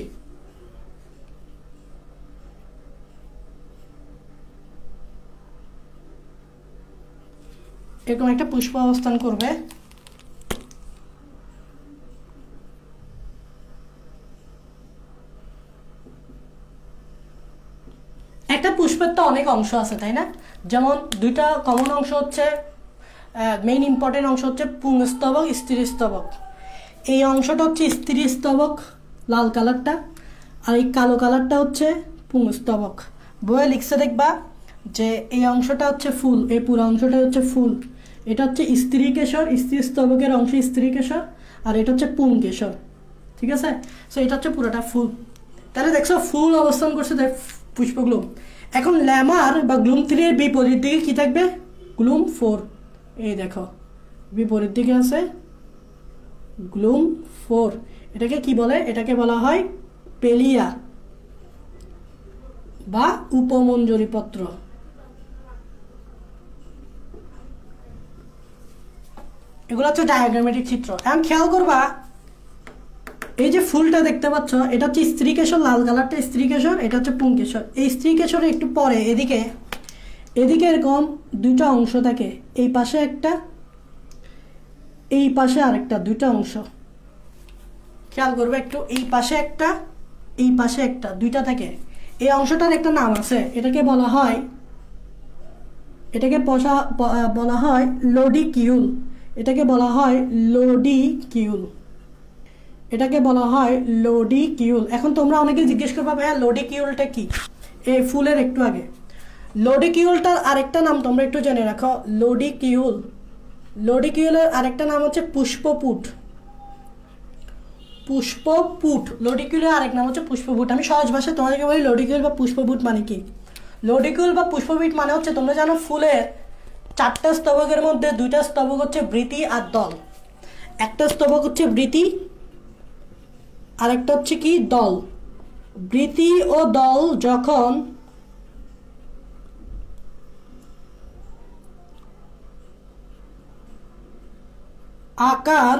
এরকম একটা পুষ্প অবস্থান করবে। একটা পুষ্পের তো অনেক অংশ আছে, তাই না? যেমন দুইটা কমন অংশ হচ্ছে, মেইন ইম্পর্টেন্ট অংশ হচ্ছে পুংস্তবক, স্ত্রীস্তবক। এই অংশটা হচ্ছে স্ত্রীস্তবক, লাল কালারটা, আর এই কালো কালারটা হচ্ছে পুংস্তবক। বইয়ে লিখছে দেখবা যে এই অংশটা হচ্ছে ফুল, এই পুরো অংশটা হচ্ছে ফুল। এটা হচ্ছে স্ত্রীকেশর, স্ত্রীস্তবকের অংশ স্ত্রীকেশর, আর এটা হচ্ছে পুংকেশর। ঠিক আছে? সো এটা হচ্ছে পুরোটা ফুল। তাহলে দেখছো ফুল অবস্থান করছে পুষ্পগ্লুম। এখন ল্যামার বা গ্লুম 3 এর বিপরীত দিকে কি থাকবে? গ্লুম 4। এই দেখো বিপরীত দিকে আছে গ্লুম 4। এটাকে কি বলে? এটাকে বলা হয় পেলিয়া বা উপমঞ্জরি পত্র। এগুলো হচ্ছে ডায়াগ্রামেটিক চিত্র। এখন খেয়াল করবা, এই যে ফুলটা দেখতে পাচ্ছ, এটা হচ্ছে স্ত্রীকেশর, লাল কালারটা স্ত্রীকেশর, এটা হচ্ছে পুংকেশর। এই স্ত্রীকেশরে একটু পরে এদিকে এরকম দুইটা অংশ থাকে, এই পাশে একটা, এই পাশে আরেকটা, দুইটা অংশ। খেয়াল করবে একটু, এই পাশে একটা, এই পাশে একটা, দুইটা থাকে। এই অংশটার একটা নাম আছে, এটাকে বলা হয় লোডিকিউল। এটাকে বলা হয় লোডিকিউল। এটাকে বলা হয় লোডিকিউল। এখন তোমরা অনেকে জিজ্ঞেস করবে, ভাইয়া লোডিকিউলটা কি? এই ফুলের একটু আগে লোডিকিউলটার আরেকটা নাম তোমরা একটু জেনে রাখো। লোডিকিউলের আরেকটা নাম হচ্ছে পুষ্পপুট। লোডিকিউলের আরেক নাম হচ্ছে পুষ্পপুট। আমি সহজ ভাষায় তোমাদেরকে বলি লোডিকিউল বা পুষ্পপুট মানে কি। লোডিকিউল বা পুষ্পপুট মানে হচ্ছে, তোমরা জানো ফুলের 4টা স্তবকের মধ্যে 2টা স্তবক হচ্ছে বৃতি আর দল। একটা স্তবক হচ্ছে বৃতি, আরেকটা হচ্ছে কি? দল। বৃতি ও দল যখন আকার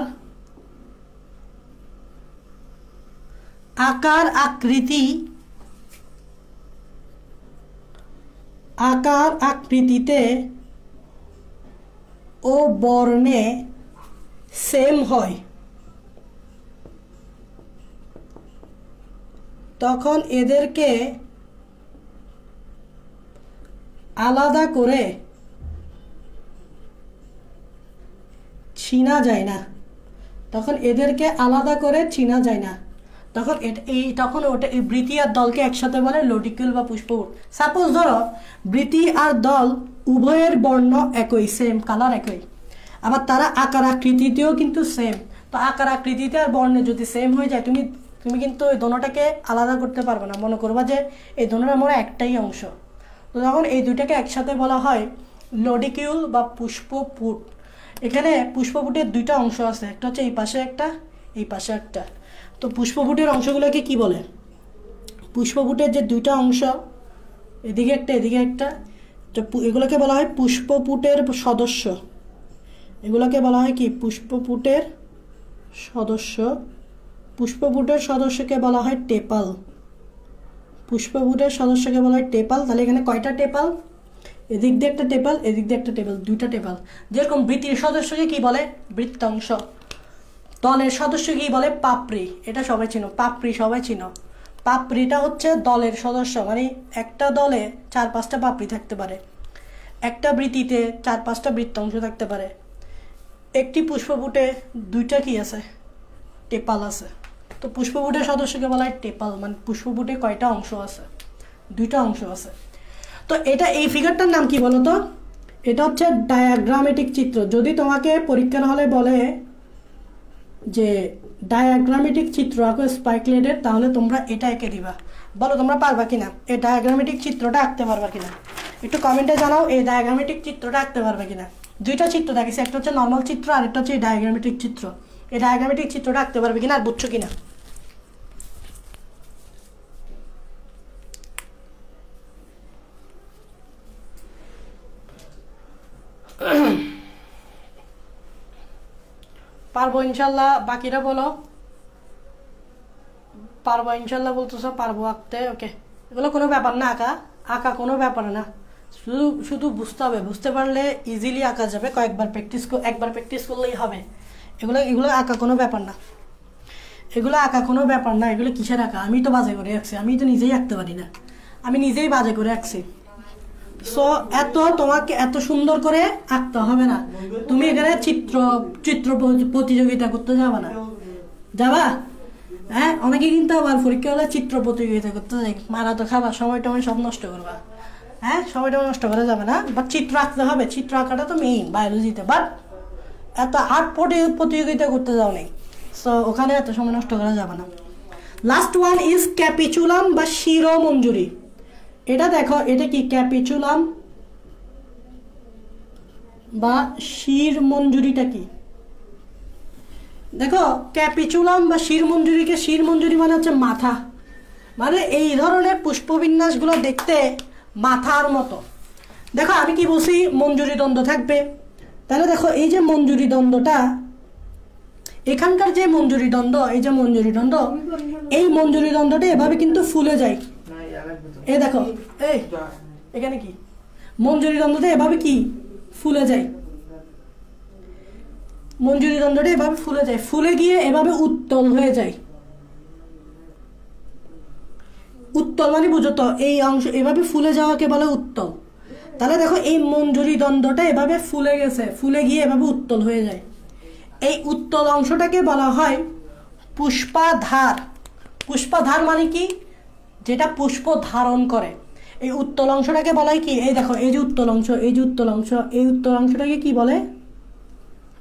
আকৃতিতে ও বর্ণে সেম হয়, তখন এদেরকে আলাদা করে চিনা যায় না। তখন ওটা এই বৃতি আর দলকে একসাথে বলে লোডিকিউল বা পুষ্পপুট। সাপোজ ধরো বৃতি আর দল উভয়ের বর্ণ একই, সেম কালার একই, আবার তারা আকার আকৃতিতেও কিন্তু সেম। তো আকার আকৃতিতে আর বর্ণে যদি সেম হয়ে যায়, তুমি কিন্তু এই দোনোটাকে আলাদা করতে পারবে না। মনে করবা যে এই দোনোর আমরা একটাই অংশ। তো তখন এই দুইটাকে একসাথে বলা হয় লোডিকিউল বা পুষ্পপুট। এখানে পুষ্পপুটের 2টা অংশ আছে, একটা হচ্ছে এই পাশে একটা, এই পাশে একটা। তো পুষ্পপুটের অংশগুলোকে কি বলে? পুষ্পপুটের যে 2টা অংশ, এদিকে একটা এদিকে একটা, এগুলোকে বলা হয় পুষ্পপুটের সদস্য। এগুলোকে বলা হয় কি? পুষ্পপুটের সদস্য। পুষ্পপুটের সদস্যকে বলা হয় টেপাল। তাহলে এখানে কয়টা টেপাল? এদিক দিয়ে একটা টেপাল, এদিক দিয়ে একটা টেপাল, 2টা টেপাল। যেরকম বৃত্তির সদস্যকে কি বলে? বৃত্তাংশ। দলের সদস্য কি বলে? পাপড়ি। এটা সবাই চিনো, পাপড়ি সবাই চিনো। পাপড়িটা হচ্ছে দলের সদস্য, মানে একটা দলে 4-5টা পাপড়ি থাকতে পারে, একটা বৃত্তিতে 4-5টা বৃত্তাংশ থাকতে পারে। একটি পুষ্পপুটে 2টা কি আছে? টেপাল আছে। তো পুষ্পপুটের সদস্যকে বলা হয় টেপাল। মানে পুষ্পপুটে কয়টা অংশ আছে? 2টা অংশ আছে। তো এটা, এই ফিগারটার নাম কি বলো তো? এটা হচ্ছে ডায়াগ্রামেটিক চিত্র। যদি তোমাকে পরীক্ষার হলে বলে যে ডায়াগ্রামেটিক চিত্র আঁকো স্পাইকলেটের, তাহলে তোমরা এটা এঁকে দিবা। বলো তোমরা পারবা কিনা, এই ডায়াগ্রামেটিক চিত্রটা আঁকতে পারবা কিনা? একটু কমেন্টে জানাও এই ডায়াগ্রামেটিক চিত্রটা আঁকতে পারবে কিনা। দুইটা চিত্র দেখেছি, একটা হচ্ছে নর্মাল চিত্র আর একটা হচ্ছে ডায়াগ্রামেটিক চিত্র। এই ডায়াগ্রামেটিক চিত্রটা আঁকতে পারবে কিনা আর বুঝছো কিনা? পারবো ইনশাল্লাহ, বাকিরা বলো পারবো ইনশাল্লাহ বলতেছো, পারবো আঁকতে। ওকে, এগুলো কোনো ব্যাপার না, আঁকা আঁকা কোনো ব্যাপার না, শুধু শুধু বুঝতে হবে, বুঝতে পারলে ইজিলি আঁকা যাবে। একবার প্র্যাকটিস করলেই হবে। এগুলো এগুলো আঁকা কোনো ব্যাপার না, এগুলো আঁকা কোনো ব্যাপার না। এগুলো কিসের আঁকা? আমি তো বাজে করে আঁকছি, আমি তো নিজেই আঁকতে পারি না, আমি নিজেই বাজে করে আঁকছি। সো তোমাকে এত সুন্দর করে আঁকতে হবে না। তুমি এখানে চিত্র প্রতিযোগিতা করতে যাবা না, যাবা? হ্যাঁ, অনেকে কিন্তু আবার পরীক্ষা হলে চিত্র প্রতিযোগিতা করতে যাই, মারা তো খাবার, সময়টা সব নষ্ট করবা। হ্যাঁ, সময়টা নষ্ট করা যাবে না, বাট চিত্র আঁকতে হবে। চিত্র আঁকাটা তো মেইন বায়োলজিতে, বাট এত আর্ট প্রতিযোগিতা করতে যাও নেই। সো ওখানে এত সময় নষ্ট করা যাবে না। লাস্ট ওয়ান ইজ ক্যাপিচুলাম বা শিরোমঞ্জুরি। এটা দেখো, এটা কি ক্যাপিচুলাম বা শিরমঞ্জুরিটা কি? দেখো, ক্যাপিচুলাম বা শিরমঞ্জুরিকে, শিরমঞ্জুরি মানে হচ্ছে মাথা, মানে এই ধরনের পুষ্পবিন্যাসগুলো দেখতে মাথার মতো। দেখো আমি কি বলছি, মঞ্জুরি দ্বন্দ্ব থাকবে। তাহলে দেখো এই যে মঞ্জুরি দ্বন্দ্বটা, এখানকার যে মঞ্জুরি দ্বন্দ্ব, এই যে মঞ্জুরি দ্বন্দ্ব, এই মঞ্জুরি দ্বন্দ্বটা এভাবে কিন্তু ফুলে যায়। এই দেখো, এই এখানে কি মঞ্জুরি দ্বন্দ্বটা এভাবে কি ফুলে যায়, মঞ্জুরি দ্বন্দ্বটা এভাবে ফুলে যায়, ফুলে গিয়ে এভাবে উত্তল হয়ে যায়। উত্তল মানে বুঝো তো, এই অংশ এভাবে ফুলে যাওয়াকে বলে উত্তল। তাহলে দেখো এই মঞ্জুরি দ্বন্দ্বটা এভাবে ফুলে গেছে, ফুলে গিয়ে এভাবে উত্তল হয়ে যায়। এই উত্তল অংশটাকে বলা হয় পুষ্পাধার। পুষ্পাধার মানে কি? যেটা পুষ্প ধারণ করে। এই উত্তল অংশটাকে বলা হয় কি? এই দেখো, এই যে উত্তল অংশ, এই যে উত্তল অংশ, এই উত্তল অংশটাকে কি বলে?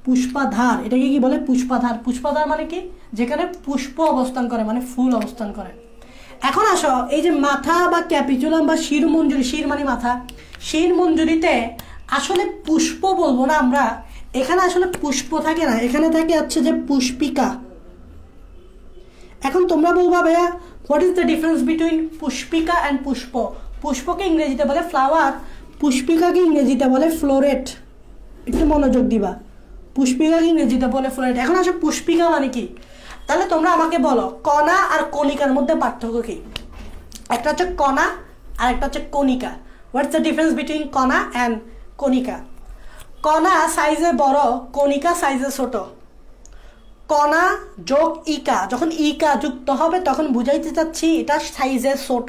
পুষ্পাধার। এটাকে কি বলে? পুষ্পাধার। পুষ্পাধার মানে কি? যেখানে পুষ্প অবস্থান করে, মানে ফুল অবস্থান করে। এখন আসো, এই যে মাথা বা ক্যাপিচুলাম বা শিরমঞ্জুরি, শির মানে মাথা, শিরমঞ্জুরিতে আসলে পুষ্প বলবো না আমরা, এখানে আসলে পুষ্প থাকে না, এখানে থাকে হচ্ছে যে পুষ্পিকা। এখন তোমরা বলবা ভাইয়া what is the difference between pushpika and pushpa? পুষ্পকে ইংরেজিতে বলে ফ্লাওয়ার, পুষ্পিকাকে ইংরেজিতে বলে ফ্লোরেট। একটু মনোযোগ দিবা, পুষ্পিকাকে ইংরেজিতে বলে ফ্লোরেট। এখন আসো পুষ্পিকা মানে কি? তাহলে তোমরা আমাকে বলো কণা আর কণিকার মধ্যে পার্থক্য কি? একটা হচ্ছে কণা আর একটা হচ্ছে কণিকা। হোয়াটস দ্য ডিফারেন্স বিটুইন কণা অ্যান্ড কণিকা? কণা সাইজে বড়, কণিকা সাইজে ছোট। কণা যোগ ইকা, যখন ইকা যুক্ত হবে তখন বুঝাইতে চাচ্ছি এটা সাইজে ছোট।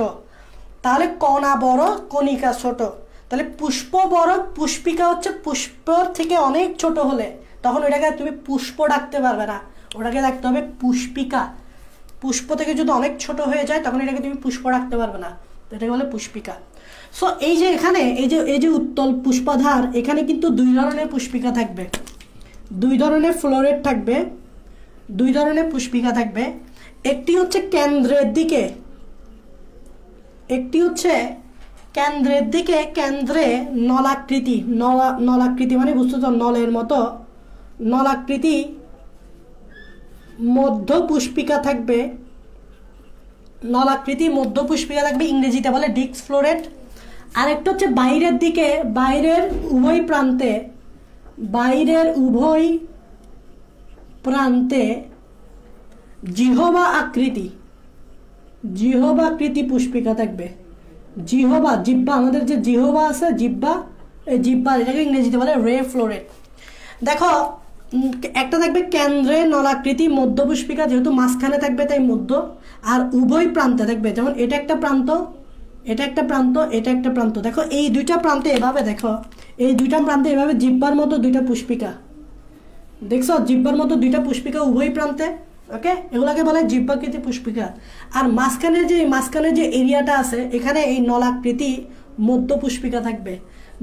তাহলে কণা বড়, কণিকা ছোট। তাহলে পুষ্প বড়, পুষ্পিকা হচ্ছে পুষ্পর থেকে অনেক ছোট হলে তখন ওটাকে তুমি পুষ্প ডাকতে পারবে না, ওটাকে ডাকতে হবে পুষ্পিকা। পুষ্প থেকে যদি অনেক ছোট হয়ে যায় তখন এটাকে তুমি পুষ্প ডাকতে পারবে না, এটাকে বলে পুষ্পিকা। সো এই যে এখানে এই যে উত্তল পুষ্পাধার, এখানে কিন্তু দুই ধরনের পুষ্পিকা থাকবে, দুই ধরনের ফ্লোরেট থাকবে, দুই ধরনের পুষ্পিকা থাকবে। একটি হচ্ছে কেন্দ্রের দিকে, একটি হচ্ছে কেন্দ্রের দিকে, কেন্দ্রে নলাকৃতি, নলাকৃতি মানে বুঝতে তো নলের মতো নলাকৃতি মধ্য পুষ্পিকা থাকবে, নলাকৃতি মধ্য পুষ্পিকা থাকবে, ইংরেজিতে বলে ডিস্ক ফ্লোরেট। আরেকটা হচ্ছে বাইরের দিকে, বাইরের উভয় প্রান্তে, বাইরের উভয় প্রান্তে জিহ্বা আকৃতি, জিহ্বাকৃতি পুষ্পিকা থাকবে। জিহ্বা, জিহ্বা, আমাদের যে জিহ্বা আছে, জিহ্বা, এই জিহ্বা, এটাকে ইংরেজিতে বলে রে ফ্লোরেট। দেখো একটা থাকবে কেন্দ্রে নলাকৃতি মধ্য পুষ্পিকা, যেহেতু মাঝখানে থাকবে তাই মধ্য, আর উভয় প্রান্তে থাকবে, যেমন এটা একটা প্রান্ত, এটা একটা প্রান্ত, এটা একটা প্রান্ত। দেখো এই দুইটা প্রান্তে এভাবে, দেখো এই দুইটা প্রান্তে এভাবে জিহ্বার মতো দুইটা পুষ্পিকা, দেখছো জিহ্বার মতো দুইটা পুষ্পিকা উভয় প্রান্তে। ওকে, এগুলাকে বলে জিহ্বাকৃতি পুষ্পিকা। আর মাঝখানে যে এরিয়াটা আছে, এখানে এই নলাকৃতি মধ্য পুষ্পিকা থাকবে।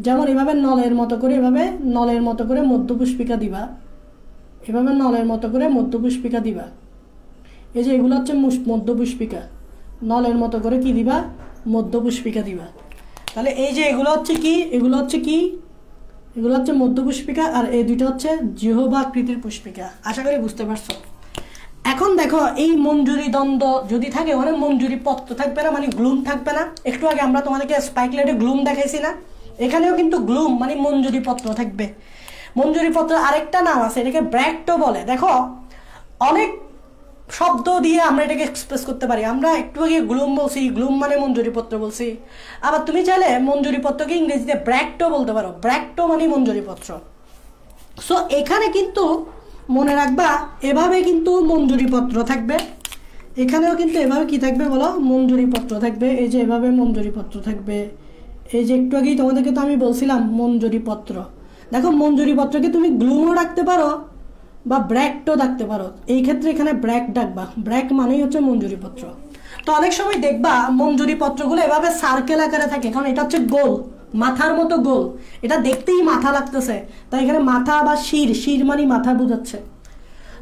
যেমন এভাবে নলের মতো করে, এভাবে নলের মতো করে মধ্য পুষ্পিকা দিবা, এভাবে নলের মতো করে মধ্যপুষ্পিকা দিবা। এই যে এগুলো হচ্ছে মধ্যপুষ্পিকা, নলের মতো করে কি দিবা, মধ্যপুষ্পিকা দিবা। তাহলে এই যে এগুলো হচ্ছে কি, এগুলো হচ্ছে কি, এগুলো হচ্ছে মধ্যপুষ্পিকা, আর এই দুইটা হচ্ছে জিহ্বা আকৃতির পুষ্পিকা। আশা করি বুঝতে পারছো। এখন দেখো এই মঞ্জুরি দ্বন্দ্ব যদি থাকে, ওখানে মঞ্জুরি পত্র থাকবে না, মানে গ্লুম থাকবে না। একটু আগে আমরা তোমাদেরকে স্পাইকলেটে গ্লুম দেখাইছি না, এখানেও কিন্তু গ্লুম মানে মঞ্জুরি পত্র থাকবে। মঞ্জুরি পত্র আরেকটা নাম আছে, এটাকে ব্র্যাক্টো বলে। দেখো অনেক শব্দ দিয়ে আমরা এটাকে এক্সপ্রেস করতে পারি। আমরা একটু আগে গ্লুম বলছি, গ্লুম মানে মঞ্জুরি পত্র বলছি। আবার তুমি চাইলে মঞ্জুরি পত্রকে ইংরেজিতে ব্র্যাক্টো বলতে পারো, ব্র্যাক্টো মানে মঞ্জুরি পত্র। সো এখানে কিন্তু মনে রাখবা এভাবে কিন্তু মঞ্জুরি পত্র থাকবে, এখানেও কিন্তু এভাবে কি থাকবে বলো, মঞ্জুরি পত্র থাকবে। এই যে এভাবে মঞ্জুরি পত্র থাকবে। এই যে একটু আগেই তোমাদেরকে তো আমি বলছিলাম মঞ্জুরি পত্র। দেখো মঞ্জুরি পত্রকে তুমি গ্লুমও রাখতে পারো বা ব্র্যাক্টও ডাকতে পারো। এই ক্ষেত্রে এখানে ব্র্যাক ডাকবা, ব্র্যাক মানেই হচ্ছে মঞ্জুরি পত্র। তো অনেক সময় দেখবা মঞ্জুরি পত্রগুলো এভাবে সার্কেল আকারে থাকে, কারণ এটা হচ্ছে গোল, মাথার মতো গোল, এটা দেখতেই মাথা লাগতেছে, তাই এখানে মাথা বা শির, শির মানে মাথা বোঝাচ্ছে।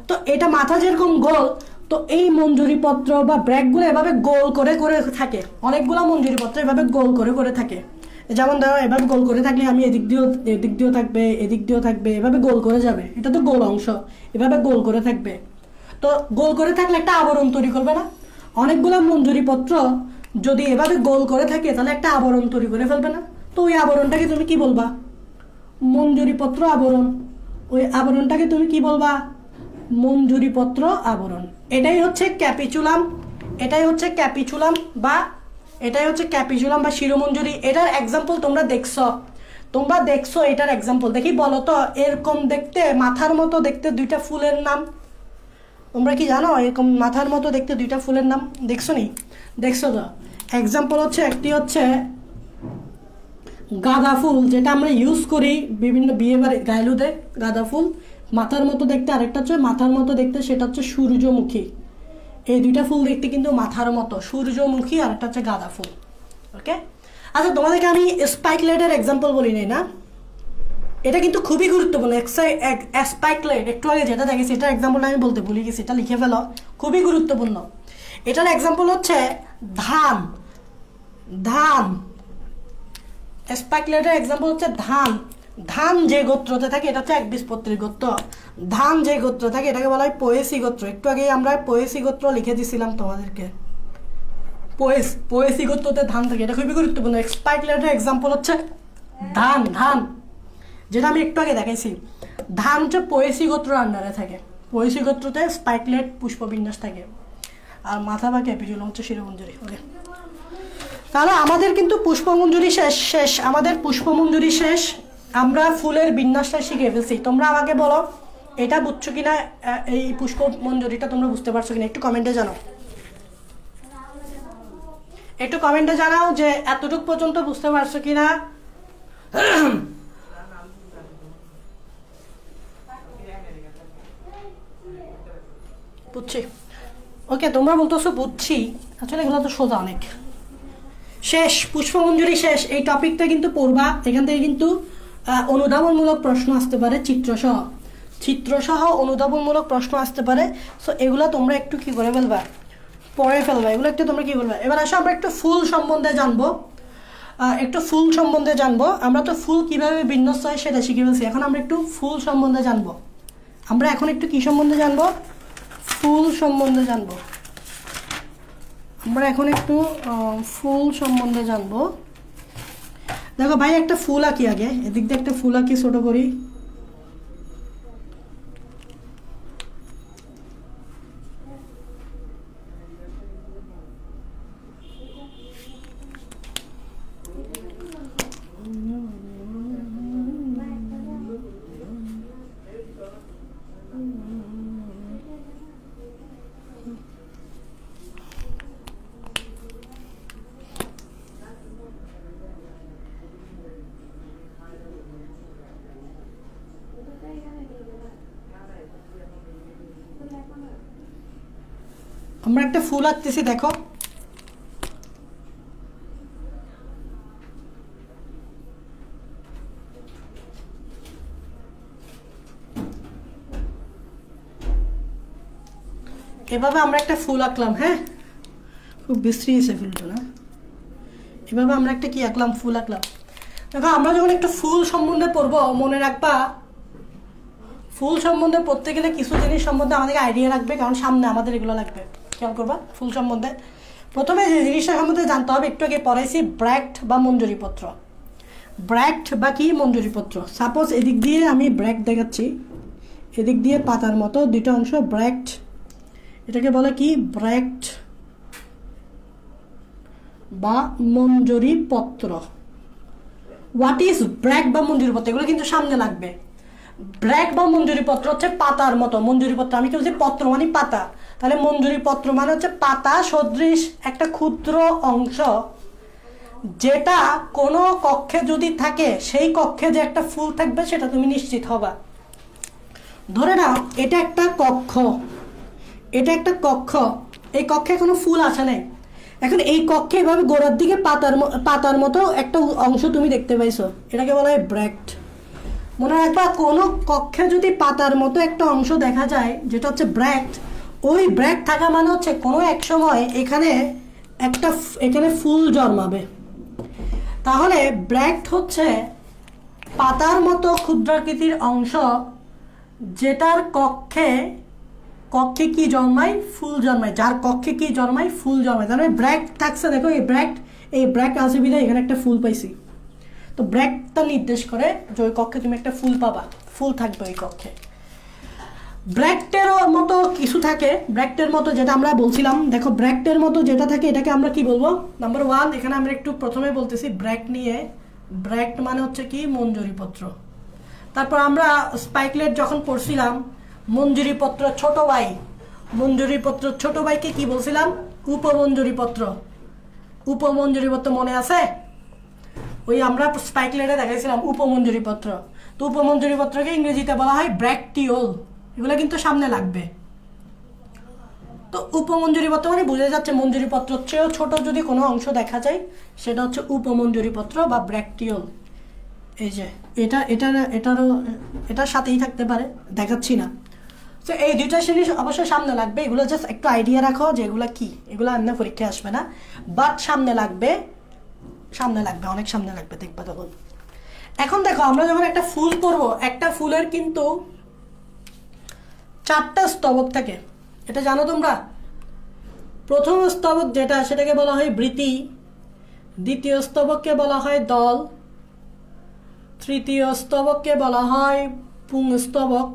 তো এটা মাথা যেরকম গোল, তো এই মঞ্জুরি পত্র বা ব্র্যাকগুলো এভাবে গোল করে করে থাকে। অনেকগুলো মঞ্জুরি পত্র এভাবে গোল করে করে থাকে। যেমন ধরো এভাবে গোল করে থাকলে আমি এদিক দিয়েও থাকবে, এদিক দিয়েও থাকবে, এভাবে গোল করে যাবে। এটা তো গোল অংশ, এভাবে গোল করে থাকবে। তো গোল করে থাকলে একটা আবরণ তৈরি করবে না? অনেকগুলো মঞ্জুরি পত্র যদি এভাবে গোল করে থাকে তাহলে একটা আবরণ তৈরি করে ফেলবে না? তো ওই আবরণটাকে তুমি কি বলবা? মঞ্জুরি পত্র আবরণ। ওই আবরণটাকে তুমি কি বলবা? মঞ্জুরি পত্র আবরণ। এটাই হচ্ছে ক্যাপিচুলাম, এটাই হচ্ছে ক্যাপিচুলাম বা শিরোমঞ্জুরি। এটার এক্সাম্পল তোমরা দেখছো এটার এক্সাম্পল দেখি বলো তো। এরকম দেখতে, মাথার মতো দেখতে দুইটা ফুলের নাম তোমরা কি জানো? এরকম মাথার মতো দেখতে দুইটা ফুলের নাম দেখছো নি? দেখছো তো। এক্সাম্পল হচ্ছে, একটি হচ্ছে গাঁদা ফুল, যেটা আমরা ইউজ করি বিভিন্ন বিয়ে বাড়ি গাইলুদে, গাঁদা ফুল মাথার মতো দেখতে। আরেকটা হচ্ছে মাথার মতো দেখতে, সেটা হচ্ছে সূর্যমুখী। এই দুইটা ফুল দেখতে কিন্তু মাথার মতো, সূর্যমুখী আর একটা হচ্ছে গাঁদা ফুল। ওকে, আচ্ছা তোমাদেরকে আমি স্পাইকলেটের এক্সাম্পল বলি নাই না, এটা কিন্তু খুবই গুরুত্বপূর্ণ। স্পাইকলেট একটু আগে যেটা দেখেছি, এটার এক্সাম্পলটা আমি বলতে ভুলে গেছি, এটা লিখে ফেলো, খুবই গুরুত্বপূর্ণ। এটার এক্সাম্পল হচ্ছে ধান। ধান, স্পাইকলেটের এক্সাম্পল হচ্ছে ধান। ধান যে গোত্রতে থাকে এটা হচ্ছে একবীজপত্রী গোত্র। ধান যে গোত্র থাকে এটাকে বলা হয় পোয়েসি গোত্র। একটু আগে আমরা পোয়েসি গোত্র লিখে দিছিলাম তোমাদেরকে। পোয়েসি গোত্রতে ধান থাকে, এটা খুবই গুরুত্বপূর্ণ। স্পাইকলেটের এক্সাম্পল হচ্ছে ধান। ধান যেটা আমি একটু আগে দেখাইছি, ধান হচ্ছে পোয়েসি গোত্রের আন্ডারে থাকে। পোয়েসি গোত্রতে স্পাইকলেট পুষ্পবিন্যাস থাকে, আর মাথা বা ক্যাপিচুলাম হচ্ছে শিরোমঞ্জুরি। ওকে, তাহলে আমাদের কিন্তু পুষ্পমঞ্জুরি শেষ। আমাদের পুষ্পমঞ্জুরি শেষ, আমরা ফুলের বিন্যাসটা শিখে ফেলছি। তোমরা আমাকে বলো এটা বুঝছো কিনা, এই পুষ্পমঞ্জুরিটা তোমরা বুঝতে পারছো কিনা? একটু কমেন্টে জানাও, একটু কমেন্টে জানাও যে এতটুকু পর্যন্ত বুঝতে পারছো কিনা। বুঝছি, ওকে, তোমরা বলতেছো বুঝছি, আসলে এগুলো তো সোজা অনেক। শেষ, পুষ্পমঞ্জুরি শেষ। এই টপিকটা কিন্তু পড়বা, এখান থেকে কিন্তু অনুধাবনমূলক প্রশ্ন আসতে পারে, চিত্রসহ অনুধাবনমূলক প্রশ্ন আসতে পারে। সো এগুলো তোমরা একটু কি করে ফেলবা, পড়ে ফেলবা, এগুলো একটু তোমরা কি বলবা। এবার আসো আমরা একটু ফুল সম্বন্ধে জানবো। আমরা তো ফুল কিভাবে বিন্যস্ত হয় সেটা শিখে ফেলছি, এখন আমরা একটু ফুল সম্বন্ধে জানবো। আমরা এখন একটু কি সম্বন্ধে জানবো? ফুল সম্বন্ধে জানবো। আমরা এখন একটু ফুল সম্বন্ধে জানবো। দেখো ভাই, একটা ফুল আঁকি আগে, এদিক দিয়ে একটা ফুল আঁকি ছোট করি। আমরা একটা ফুল আঁকতেছি, দেখো এভাবে আমরা একটা ফুল আঁকলাম, হ্যাঁ খুব বিশ্রী এসে ফুলটা না, এভাবে আমরা একটা কি আঁকলাম, ফুল আঁকলাম। দেখো আমরা যখন একটা ফুল সম্বন্ধে পড়বো, মনে রাখবা ফুল সম্বন্ধে পড়তে গেলে কিছু জিনিস সম্বন্ধে আমাদেরকে আইডিয়া রাখবে, কারণ সামনে আমাদের এগুলো লাগবে। খেয়াল করবা ফুল সম্বন্ধে প্রথমে যে জিনিসটা সম্বন্ধে জানতে হবে, একটু আগে পড়াইছি ব্র্যাক্ট বা মঞ্জুরিপত্র। ব্র্যাক্ট বা কি মঞ্জুরিপত্র। সাপোজ এদিক দিয়ে আমি ব্র্যাক্ট দেখাচ্ছি, এদিক দিয়ে পাতার মতো দুটো অংশ ব্র্যাক্ট, এটাকে বলে কি ব্র্যাক্ট বা মঞ্জুরিপত্র। হোয়াট ইজ ব্র্যাক্ট বা মঞ্জুরিপত্র, এগুলো কিন্তু সামনে লাগবে। ব্র্যাক্ট বা মঞ্জুরিপত্র হচ্ছে পাতার মতো, মঞ্জুরিপত্র আমি কি বলছি, পত্র মানে পাতা, তাহলে মঞ্জুরিপত্র মানে হচ্ছে পাতা সদৃশ একটা ক্ষুদ্র অংশ, যেটা কোনো কক্ষে যদি থাকে সেই কক্ষে যে একটা ফুল থাকবে সেটা তুমি নিশ্চিত হবা। ধরে নাও এটা একটা কক্ষ, এটা একটা কক্ষ, এই কক্ষে কোনো ফুল আসে নাই, এখন এই কক্ষে এভাবে গোড়ার দিকে পাতার মতো একটা অংশ তুমি দেখতে পাইছো, এটাকে বলা হয় ব্র্যাক্ট। মনে রাখবা কোনো কক্ষে যদি পাতার মতো একটা অংশ দেখা যায় যেটা হচ্ছে ব্র্যাক্ট, ওই ব্র্যাক্ট থাকা মানে হচ্ছে কোনো এক সময় এখানে ফুল জন্মাবে। তাহলে ব্র্যাক্ট হচ্ছে পাতার মতো ক্ষুদ্রাকৃতির অংশ, যেটার কক্ষে কি জন্মায়, ফুল জন্মায়, যার কক্ষে কি জন্মায়, ফুল জন্মায়। তাহলে ব্র্যাক্ট থাকছে, দেখো এই ব্র্যাক্ট আছে বিধায় এখানে একটা ফুল পাইছি। তো ব্র্যাক্টটা নির্দেশ করে যে ওই কক্ষে তুমি একটা ফুল পাবা, ফুল থাকবে ওই কক্ষে। ব্র্যাক্টের মতো কিছু থাকে, ব্র্যাক্টের মতো যেটা আমরা বলছিলাম, দেখো ব্র্যাক্টের মতো যেটা থাকে এটাকে আমরা কি বলবো। নাম্বার 1 এখানে আমরা একটু প্রথমে বলতেছি ব্র্যাক্ট নিয়ে। ব্র্যাক্ট মানে হচ্ছে কি মঞ্জুরিপত্র। তারপর আমরা স্পাইকলেট যখন পড়ছিলাম, মঞ্জুরিপত্র ছোট ভাই, মঞ্জুরিপত্র ছোট ভাইকে কি বলছিলাম, উপমঞ্জুরিপত্র। উপমঞ্জুরিপত্র মনে আছে, ওই আমরা স্পাইকলেটে দেখাইছিলাম উপমঞ্জুরিপত্র। তো উপমঞ্জুরিপত্রকে ইংরেজিতে বলা হয় ব্র্যাকটিওল, এগুলো কিন্তু সামনে লাগবে। তো উপমঞ্জুরিপত্র মানে বুঝে যাচ্ছে মঞ্জুরিপত্রের চেয়েও ছোট যদি কোনো অংশ দেখা যায় সেটা হচ্ছে উপমঞ্জুরিপত্র বা ব্র্যাকটিওল। এই যে এটার সাথেই থাকতে পারে, দেখাচ্ছি না। তো এই দুইটা জিনিস অবশ্যই সামনে লাগবে, এগুলো জাস্ট একটু আইডিয়া রাখো যে এগুলো কি, এগুলো এমনি পরীক্ষায় আসবে না, বাট সামনে লাগবে, অনেক সামনে লাগবে, দেখবা তখন। এখন দেখো আমরা যখন একটা ফুল করবো, একটা ফুলের কিন্তু 4টা স্তবক থাকে, এটা জানো তোমরা। প্রথম স্তবক যেটা সেটাকে বলা হয় বৃতি, দ্বিতীয় স্তবককে বলা হয় দল, তৃতীয় স্তবককে বলা হয় পুংস্তবক,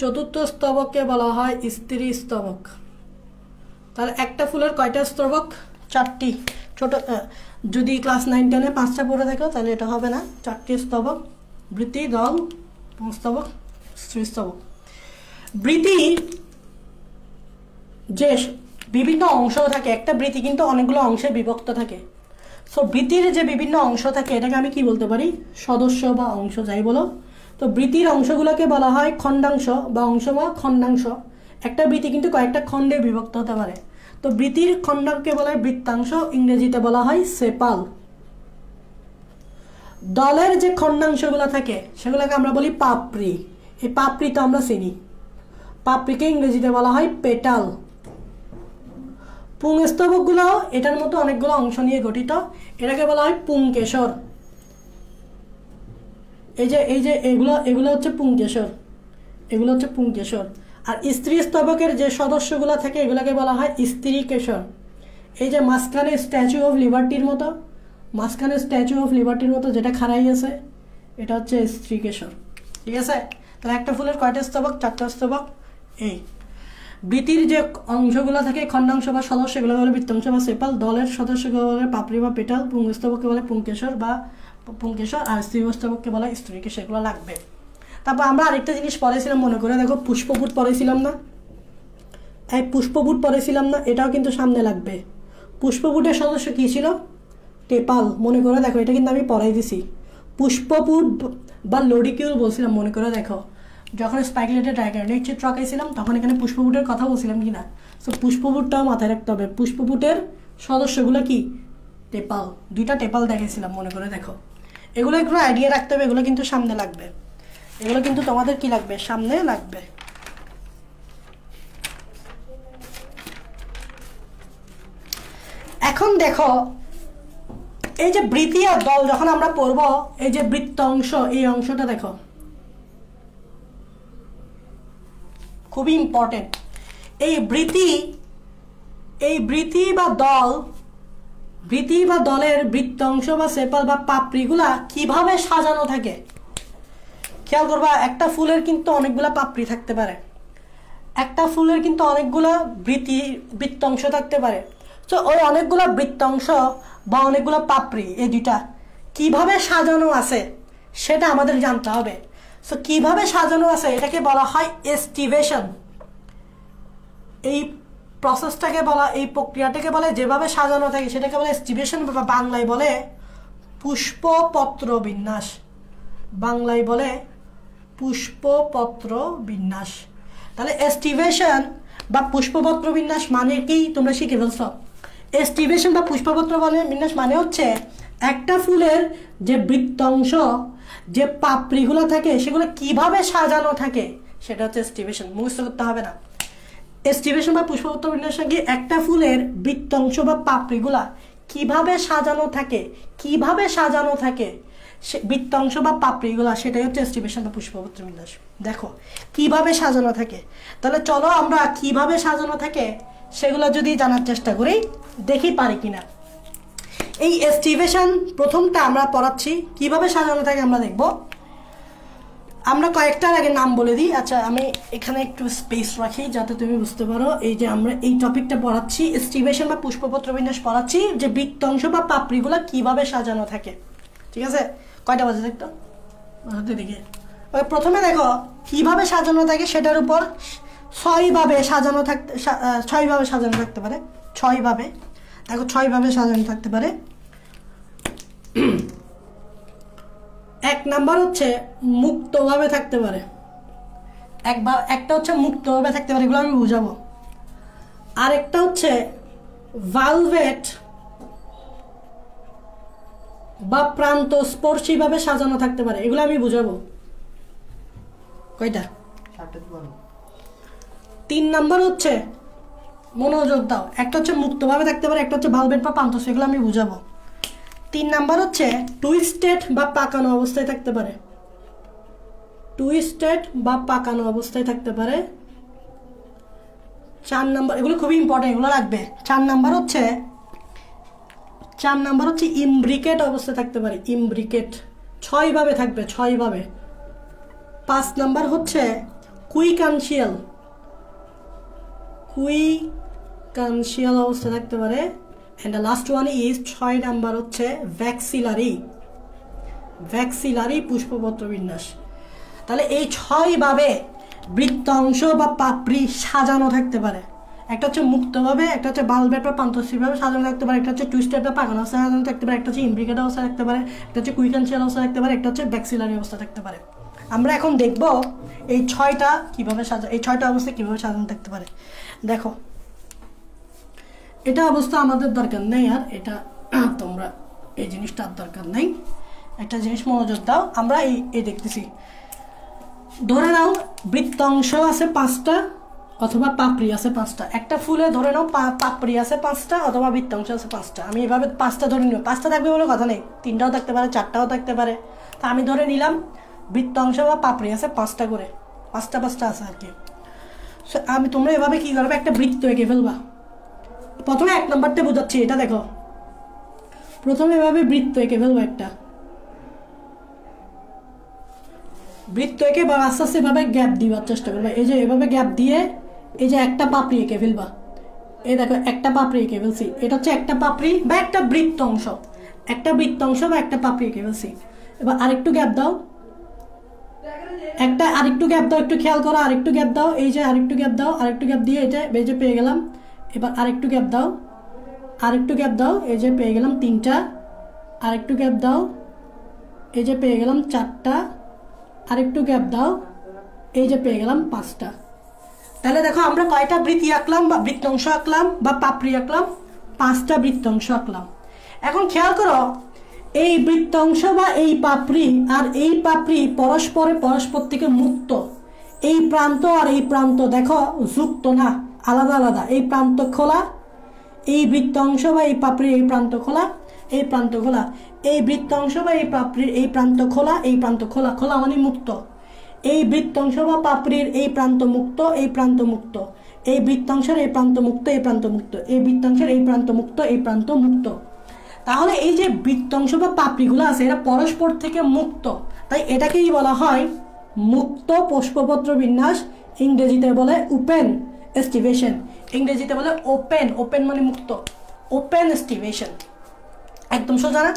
চতুর্থ স্তবককে বলা হয় স্ত্রী স্তবক। তাহলে একটা ফুলের কয়টা স্তবক, 4টি। ছোট যদি ক্লাস 9-10-এ 5টা পড়ে দেখো তাহলে এটা হবে না, 4টি স্তবক, বৃতি, দল, পুংস্তবক, স্ত্রী স্তবক। বৃতি যে বিভিন্ন অংশ থাকে, একটা বৃতি কিন্তু অনেকগুলো অংশে বিভক্ত থাকে। সো বৃতির যে বিভিন্ন অংশ থাকে এটাকে আমি কি বলতে পারি, সদস্য বা অংশ যাই বলো। তো বৃতির অংশগুলোকে বলা হয় খণ্ডাংশ বা অংশ বা খণ্ডাংশ। একটা বৃতি কিন্তু কয়েকটা খণ্ডে বিভক্ত হতে পারে। তো বৃতির খণ্ডকে বলা হয় বৃত্তাংশ, ইংরেজিতে বলা হয় সেপাল। দলের যে খণ্ডাংশগুলো থাকে সেগুলোকে আমরা বলি পাপড়ি, এই পাপড়ি তো আমরা চিনি, পাপড়িকে ইংরেজিতে বলা হয় পেটাল। পুংস্তবকগুলো এটার মতো অনেকগুলো অংশ নিয়ে গঠিত, এটাকে বলা হয় পুংকেশর। এই যে এগুলো হচ্ছে পুংকেশর, এগুলো হচ্ছে পুংকেশর। আর স্ত্রী স্তবকের যে সদস্যগুলো থাকে এগুলোকে বলা হয় স্ত্রী কেশর। এই যে মাঝখানে স্ট্যাচু অফ লিবার্টির মতো যেটা খাড়াই আছে এটা হচ্ছে স্ত্রী কেশর, ঠিক আছে। তাহলে একটা ফুলের কয়টা স্তবক, 4টা স্তবক। এই বৃতির যে অংশগুলো থাকে খণ্ডাংশ বা সদস্য এগুলো বলে বৃত্তাংশ বা সেপাল, দলের সদস্যগুলো বলে পাপড়ি বা পেটাল, পুংস্তবককে বলে পুংকেশর বা পুংকেশর, আর স্ত্রী স্তবককে বলে স্ত্রী কেশর, এগুলো লাগবে। তারপর আমরা আরেকটা জিনিস পড়েছিলাম, মনে করে দেখো পুষ্পপুট পড়েছিলাম না, এই পুষ্পপুট পড়েছিলাম না, এটাও কিন্তু সামনে লাগবে। পুষ্পপুটের সদস্য কি ছিল, টেপাল, মনে করে দেখো, এটা কিন্তু আমি পড়াই দিছি। পুষ্পপুট বা লডিকিউল বলছিলাম, মনে করে দেখো যখন স্পাইকলেটে ডায়াগ্রামের চিত্র আঁকাইছিলাম তখন এখানে পুষ্পপুটের কথা বলছিলাম কি না। সো পুষ্পপুটটাও মাথায় রাখতে হবে। পুষ্পপুটের সদস্যগুলো কি, টেপাল, 2টা টেপাল দেখেছিলাম, মনে করে দেখো। এগুলো একটু আইডিয়া রাখতে হবে, এগুলো কিন্তু সামনে লাগবে, এগুলো কিন্তু তোমাদের কি লাগবে, সামনে লাগবে। এখন দেখো এই যে বৃত্তি আর দল যখন আমরা পড়ব, এই যে বৃত্ত অংশ, এই অংশটা দেখো খুবই ইম্পর্টেন্ট। এই বৃত্তি বা দলের বৃত্ত অংশ বা সেপাল বা পাপড়িগুলা কিভাবে সাজানো থাকে খেয়াল করবা। একটা ফুলের কিন্তু অনেকগুলা পাপড়ি থাকতে পারে, একটা ফুলের কিন্তু অনেকগুলা বৃত্ত অংশ থাকতে পারে। তো ওই অনেকগুলা বৃত্ত অংশ বা অনেকগুলো পাপড়ি, এই দুইটা কিভাবে সাজানো আছে সেটা আমাদের জানতে হবে। সো কিভাবে সাজানো আছে এটাকে বলা হয় এস্টিভেশন। এই প্রসেসটাকে বলা, এই প্রক্রিয়াটাকে বলে যেভাবে সাজানো থাকে সেটাকে বলে এস্টিভেশন, বা বাংলায় বলে পুষ্পপত্র বিন্যাস। বাংলায় বলে পুষ্পপত্র বিন্যাস। তাহলে এস্টিভেশন বা পুষ্পপত্র বিন্যাস মানে কি তোমরা শিখে ফেলছো। এস্টিভেশন বা পুষ্পপত্র বিন্যাস মানে হচ্ছে একটা ফুলের যে বৃত্ত অংশ, যে পাপড়িগুলো থাকে সেগুলো কিভাবে সাজানো থাকে সেটা হচ্ছে এস্টিভেশন। মুখস্থ করতে হবে না। এস্টিভেশন বা পুষ্পপত্র বিন্যাস কি একটা ফুলের বৃত্ত অংশ বা পাপড়িগুলা কিভাবে সাজানো থাকে বৃত্ত অংশ বা পাপড়িগুলা, সেটাই হচ্ছে এস্টিভেশন বা পুষ্পপত্র বিন্যাস। দেখো কিভাবে সাজানো থাকে। তাহলে চলো আমরা কিভাবে সাজানো থাকে সেগুলো যদি জানার চেষ্টা করি, দেখি পারি কিনা। এই এস্টিভেশন প্রথমটা আমরা পড়াচ্ছি, কিভাবে সাজানো থাকে আমরা দেখব। আমরা কয়েকটার আগে নাম বলে দিই। আচ্ছা, আমি এখানে একটু স্পেস রাখি যাতে তুমি বুঝতে পারো। এই যে আমরা এই টপিকটা পড়াচ্ছি, এস্টিভেশন বা পুষ্পপত্র বিন্যাস পড়াচ্ছি, যে বৃত্ত অংশ বা পাপড়িগুলো কিভাবে সাজানো থাকে। ঠিক আছে, কয়টা বাজে দেখতো হাতে দেখে। প্রথমে দেখো কিভাবে সাজানো থাকে, সেটার উপর ছয়ভাবে সাজানো থাকতে পারে। ছয়ভাবে দেখো, ছয়ভাবে সাজানো থাকতে পারে। এক নাম্বার হচ্ছে মুক্তভাবে থাকতে পারে। একটা হচ্ছে মুক্তভাবে থাকতে পারে, এগুলো আমি বুঝাবো। আরেকটা হচ্ছে ভালভেট বা প্রান্ত স্পর্শী ভাবে সাজানো থাকতে পারে, এগুলো আমি বুঝাবো। কয়টা? 3 নাম্বার হচ্ছে, মনোযোগ দাও, একটা হচ্ছে মুক্তভাবে থাকতে পারে, একটা হচ্ছে ভালভেট বা প্রান্ত, সেগুলো আমি বুঝাবো। 3 নাম্বার হচ্ছে টুইস্টেড বা পাকানো অবস্থায় থাকতে পারে। টুইস্টেড বা পাকানো অবস্থায় থাকতে পারে। 4 নাম্বার, এগুলো খুবই ইম্পর্টেন্ট, এগুলো রাখবে। 4 নাম্বার হচ্ছে ইমব্রিকেট অবস্থায় থাকতে পারে। ইমব্রিকেট 6 ভাবে থাকবে, 6 ভাবে। 5 নাম্বার হচ্ছে কুইকানশিয়াল অবস্থায় থাকতে পারে। and the last one is 6 number হচ্ছে ভ্যাক্সিলারি পুষ্পপত্র বিন্যাস। তাহলে এই 6 ভাবে বৃত্ত অংশ বা পাপড়ি সাজানো থাকতে পারে। একটা হচ্ছে মুক্তভাবে, একটা হচ্ছে ভালভেট বা প্রান্তস্থিরভাবে সাজানো থাকতে পারে, একটা হচ্ছে টুইস্টেড বা পাকানো অবস্থায় সাজানো থাকতে পারে, একটা হচ্ছে ইমব্রিকেট অবস্থা থাকতে পারে, একটা হচ্ছে কুইকানশিয়াল অবস্থা থাকতে পারে, একটা হচ্ছে ভ্যাক্সিলারি অবস্থা থাকতে পারে। আমরা এখন দেখব এই 6টা কিভাবে এই 6টা অবস্থা কিভাবে সাজানো থাকতে পারে। দেখো, এটা অবস্থা আমাদের দরকার নেই, আর এটা তোমরা এই জিনিসটা দরকার নেই। একটা জিনিস মনোযোগ দাও, আমরা এই দেখতেছি। ধরে নাও বৃত্ত অংশ আছে 5টা অথবা পাপড়ি আছে 5টা। একটা ফুলে ধরে নাও পাপড়ি আছে 5টা অথবা বৃত্ত অংশ আছে 5টা। আমি এভাবে 5টা ধরে নিলাম, 5টা থাকবে বলে কথা নেই, 3টাও থাকতে পারে, 4টাও থাকতে পারে। তা আমি ধরে নিলাম বৃত্ত অংশ বা পাপড়ি আছে 5টা করে, 5টা আছে আর কি। তোমরা এভাবে কি করবে, একটা বৃত্ত এঁকে ফেলবা। প্রথমে 1 নাম্বারটা বোঝাচ্ছি, এটা দেখো। প্রথমে এভাবে বৃত্ত এঁকে ফেলবো, একটা বৃত্ত এঁকে বা আস্তে আস্তে এভাবে গ্যাপ দিবার চেষ্টা করবে। এই যে এভাবে গ্যাপ দিয়ে এই যে একটা পাপড়ি এঁকে ফেলবা। এই দেখো, একটা পাপড়ি এঁকে ফেলছি, এটা হচ্ছে একটা পাপড়ি বা একটা বৃত্ত অংশ, বা একটা পাপড়ি এঁকে ফেলছি। এবার আরেকটু গ্যাপ দাও, আরেকটু গ্যাপ দাও, একটু খেয়াল করো, আরেকটু গ্যাপ দাও, এই যে আরেকটু গ্যাপ দাও, আরেকটু গ্যাপ দিয়ে এটা এই যে পেয়ে গেলাম। এবার আরেকটু গ্যাপ দাও, এই যে পেয়ে গেলাম 3টা। আরেকটু গ্যাপ দাও, এই যে পেয়ে গেলাম 4টা। আরেকটু গ্যাপ দাও, এই যে পেয়ে গেলাম 5টা। তাহলে দেখো আমরা কয়টা বৃত্তি আঁকলাম বা বৃত্ত অংশ আঁকলাম বা পাপড়ি আঁকলাম, 5টা বৃত্ত অংশ আঁকলাম। এখন খেয়াল করো, এই বৃত্ত অংশ বা এই পাপড়ি আর এই পাপড়ি পরস্পর থেকে মুক্ত। এই প্রান্ত আর এই প্রান্ত দেখো যুক্ত না, আলাদা আলাদা। এই প্রান্ত খোলা, এই বৃত্তাংশ বা এই পাপড়ির এই প্রান্ত খোলা, এই প্রান্ত খোলা, এই বৃত্তাংশ বা এই পাপড়ির এই প্রান্ত খোলা, এই প্রান্ত খোলা, খোলা মানে মুক্ত। এই বৃত্তাংশ বা পাপড়ির এই প্রান্ত মুক্ত, এই প্রান্ত মুক্ত, এই বৃত্তাংশের এই প্রান্ত মুক্ত, এই প্রান্ত মুক্ত, এই বৃত্তাংশের এই প্রান্ত মুক্ত, এই প্রান্ত মুক্ত। তাহলে এই যে বৃত্তাংশ বা পাপড়িগুলো আছে এরা পরস্পর থেকে মুক্ত, তাই এটাকেই বলা হয় মুক্ত পুষ্পপত্র বিন্যাস, ইংরেজিতে বলে ওপেন এস্টিভেশন, ইংরেজিতে বলে ওপেন, ওপেন মানে মুক্ত, ওপেন এস্টিভেশন, একদম সোজা না?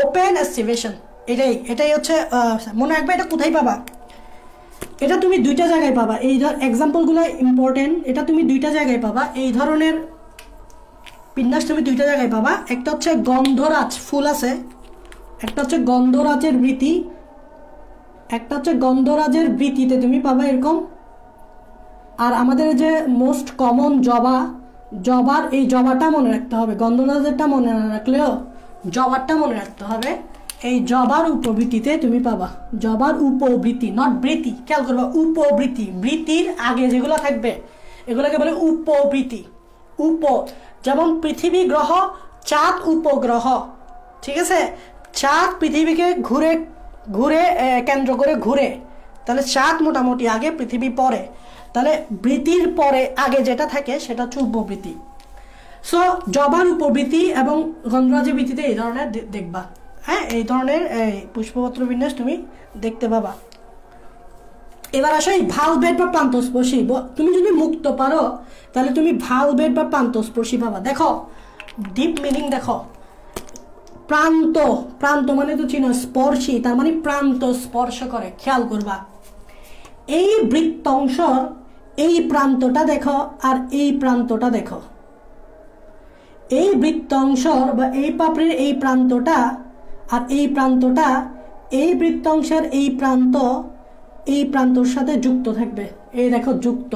ওপেন এস্টিভেশন, এটাই হচ্ছে মনে রাখবে। এটা কোথায় পাবা? এটা তুমি দুইটা জায়গায় পাবা, এই এক্সাম্পলগুলো ইম্পর্টেন্ট। এটা তুমি দুইটা জায়গায় পাবা, এই ধরনের বিন্যাস তুমি দুইটা জায়গায় পাবা। একটা হচ্ছে গন্ধরাজ ফুল আছে, একটা হচ্ছে গন্ধরাজের বৃতি, একটা হচ্ছে গন্ধরাজের বৃতিতে তুমি পাবা এরকম। আর আমাদের যে মোস্ট কমন জবা, জবার এই জবাটা মনে রাখতে হবে, গন্ধরাজেরটা মনে না রাখলেও জবারটা মনে রাখতে হবে। এই জবার উপবৃত্তিতে তুমি পাবা, জবার উপবৃত্তি, নট বৃত্তি, খেয়াল করবা, উপবৃত্তি, বৃত্তির আগে যেগুলো থাকবে এগুলোকে বলে উপবৃত্তি। যেমন পৃথিবী গ্রহ, চাঁদ উপগ্রহ, ঠিক আছে? চাঁদ পৃথিবীকে ঘুরে ঘুরে কেন্দ্র করে ঘুরে, তাহলে চাঁদ মোটামুটি আগে, পৃথিবী পরে, তাহলে বৃত্তির পরে আগে যেটা থাকে সেটা হচ্ছে উপবৃত্তি। সো জবার উপবৃত্তি এবং গন্ধরাজের বৃত্তিতে এই ধরনের দেখবা, হ্যাঁ, এই ধরনের পুষ্পপত্র বিন্যাস তুমি দেখতে পাবা। এবার আসো এই ভালভেট বা প্রান্তস্পর্শী, তুমি যদি মুক্ত পারো তাহলে তুমি ভালভেট বা প্রান্তস্পর্শী পাবা। দেখো ডিপ মিনিং দেখো, প্রান্ত, প্রান্ত মানে তো চিনো স্পর্শী, তার মানে প্রান্ত স্পর্শ করে, খেয়াল করবা। এই বৃত্তাংশর এই প্রান্তটা দেখো আর এই প্রান্তটা দেখো, এই বৃত্তাংশর বা এই পাপড়ির এই প্রান্তটা আর এই প্রান্তটা, এই বৃত্তাংশের এই প্রান্ত এই প্রান্তর সাথে যুক্ত থাকবে, এই দেখো যুক্ত,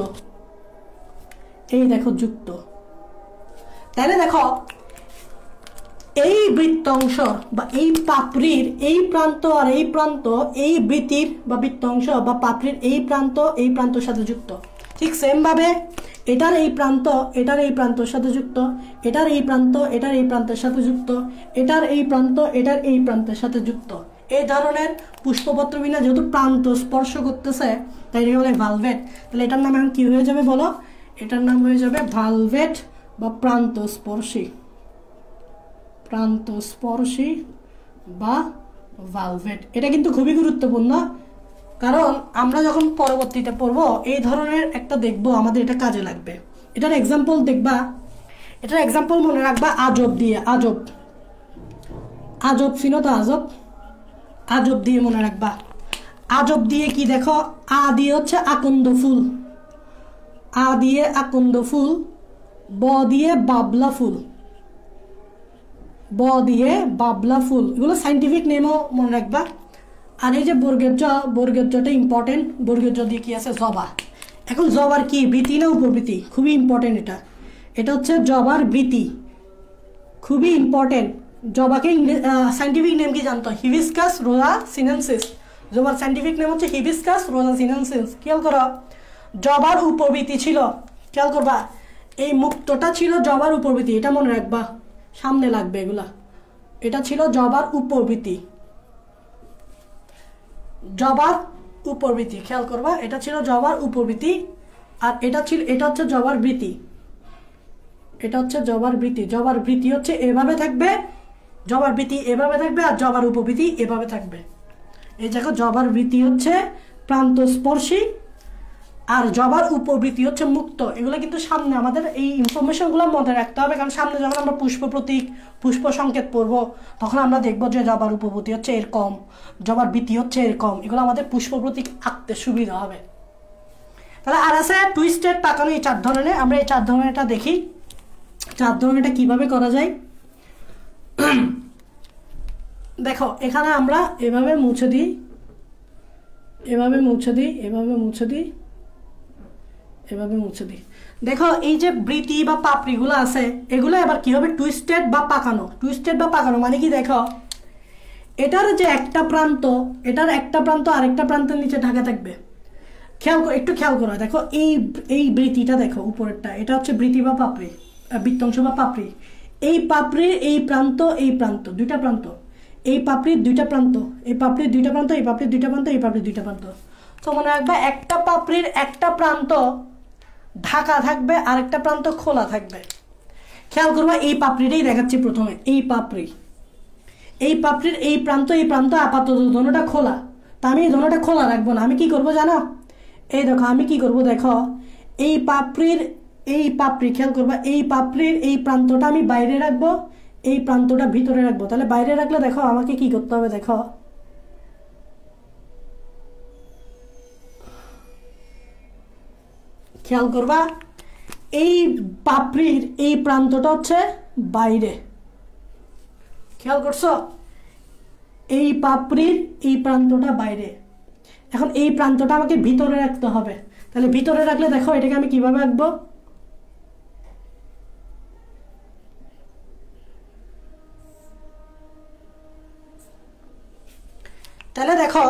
এই দেখো যুক্ত। তাহলে দেখো এই বৃত্তাংশ বা এই পাপড়ির এই প্রান্ত আর এই প্রান্ত এই বৃত্তির বা বৃত্তাংশ বা পাপড়ির এই প্রান্তর সাথে যুক্ত। ঠিক সেম ভাবে এটার এই প্রান্ত এটার এই প্রান্তর সাথে যুক্ত, এটার এই প্রান্ত এটার এই প্রান্তের সাথে যুক্ত, এটার এই প্রান্ত এটার এই প্রান্তের সাথে যুক্ত। এই ধরনের পুষ্পপত্র বিন্যাস যেহেতু প্রান্ত স্পর্শ করতেছে তাই এটা বলে ভালভেট। তাহলে এটার নাম এখন কি হয়ে যাবে বলো? এটার নাম হয়ে যাবে ভালভেট বা প্রান্তস্পর্শী, প্রান্তস্পর্শী বা ভালভেট। এটা কিন্তু খুবই গুরুত্বপূর্ণ, কারণ আমরা যখন পরবর্তীতে পড়বো এই ধরনের একটা দেখবো, আমাদের এটা কাজে লাগবে। এটার এক্সাম্পল দেখবা, এটার এক্সাম্পল মনে রাখবা আজব দিয়ে, আজব, আজব চিনো তো? আজব, আজব দিয়ে মনে রাখবা। আজব দিয়ে কি দেখো, আ দিয়ে হচ্ছে আকন্দ ফুল, আ দিয়ে আকন্দ ফুল, ব দিয়ে বাবলা ফুল, ব দিয়ে বাবলা ফুল, এগুলো সাইন্টিফিক নেমও মনে রাখবা। আর এই যে বর্গের জ, বর্গের জটা ইম্পর্টেন্ট, বর্গের জ দিয়ে কি আছে? জবা। এখন জবার কি বৃত্তি না উপবৃত্তি? খুবই ইম্পর্টেন্ট, এটা হচ্ছে জবার বৃত্তি, খুবই ইম্পর্টেন্ট। জবাকে সাইন্টিফিক নেম কি জানতো? হিবিস্কাস রোজা সিনেনসিস। জবার সাইন্টিফিক নেম হচ্ছে হিবিস্কাস রোজা সিনেনসিস। খেয়াল করো, জবার উপবৃত্তি ছিল, খেয়াল করবা, এই মুক্তটা ছিল জবার উপবৃত্তি, এটা মনে রাখবা, সামনে লাগবে এগুলা। এটা ছিল জবার উপবৃত্তি, জবার উপবৃত্তি, খেয়াল করবা, এটা ছিল জবার উপবৃত্তি। আর এটা হচ্ছে জবার বৃত্তি, এটা হচ্ছে জবার বৃত্তি। জবার বৃত্তি হচ্ছে এভাবে থাকবে, জবার বৃত্তি এভাবে থাকবে, আর জবার উপবৃত্তি এভাবে থাকবে। এই দেখো জবার বৃত্তি হচ্ছে প্রান্তস্পর্শী আর জবার উপবৃত্তি হচ্ছে মুক্ত। এগুলো কিন্তু সামনে আমাদের এই ইনফরমেশনগুলো মনে রাখতে হবে, কারণ সামনে যখন আমরা পুষ্প প্রতীক, পুষ্প সংকেত পড়বো তখন আমরা দেখবো যে জবার উপবৃত্তি হচ্ছে এরকম, জবার বৃত্তি হচ্ছে এরকম। এগুলো আমাদের পুষ্প প্রতীক আঁকতে সুবিধা হবে। তাহলে আর আছে টুইস্টেড পাকানো, এই চার ধরনের। আমরা এই চার ধরনেরটা দেখি, চার ধরনেরটা কিভাবে করা যায়। দেখো এখানে আমরা এভাবে মুছে দিই, এভাবে মুছে দিই, এভাবে মুছে দিই, এভাবে মুছে দিই। দেখো এই যে বৃত্তি বা পাপড়িগুলো আছে এগুলো এবার কি হবে? টুইস্টেড বা পাকানো। টুইস্টেড বা পাকানো মানে কি? দেখো এটার যে একটা প্রান্ত, এটার একটা প্রান্ত আরেকটা প্রান্তের নিচে ঢাকা থাকবে। একটু খেয়াল করো, দেখো এই বৃত্তিটা দেখো উপরেরটা, এটা হচ্ছে বৃত্তি বা পাপড়ি। বৃত্তাংশ বা পাপড়ি, এই পাপড়ির এই প্রান্ত এই প্রান্ত দুইটা প্রান্ত, এই পাপড়ির দুইটা প্রান্ত, এই পাপড়ির দুইটা প্রান্ত, এই পাপড়ির দুইটা প্রান্ত, এই পাপড়ির দুইটা প্রান্ত। তো মনে রাখবা একটা পাপড়ির একটা প্রান্ত ঢাকা থাকবে আর একটা প্রান্ত খোলা থাকবে। খেয়াল করবা এই পাপড়িটাই দেখাচ্ছি প্রথমে, এই পাপড়ি, এই পাপড়ির এই প্রান্ত আপাতত দোনোটা খোলা, তা আমি এই দোনোটা খোলা রাখবো না। আমি কি করব জানো, এই দেখো আমি কি করব, দেখো এই পাপড়ি খেয়াল করবা, এই পাপড়ির এই প্রান্তটা আমি বাইরে রাখবো, এই প্রান্তটা ভিতরে রাখবো। তাহলে বাইরে রাখলে দেখো আমাকে কি করতে হবে, দেখো খেয়াল করবা এই পাপড়ির এই প্রান্তটা হচ্ছে বাইরে, খেয়াল করছো, এই পাপড়ির এই প্রান্তটা বাইরে। এখন এই প্রান্তটা আমাকে ভিতরে রাখতে হবে, তাহলে ভিতরে রাখলে দেখো এটাকে আমি কিভাবে রাখবো, তাহলে দেখো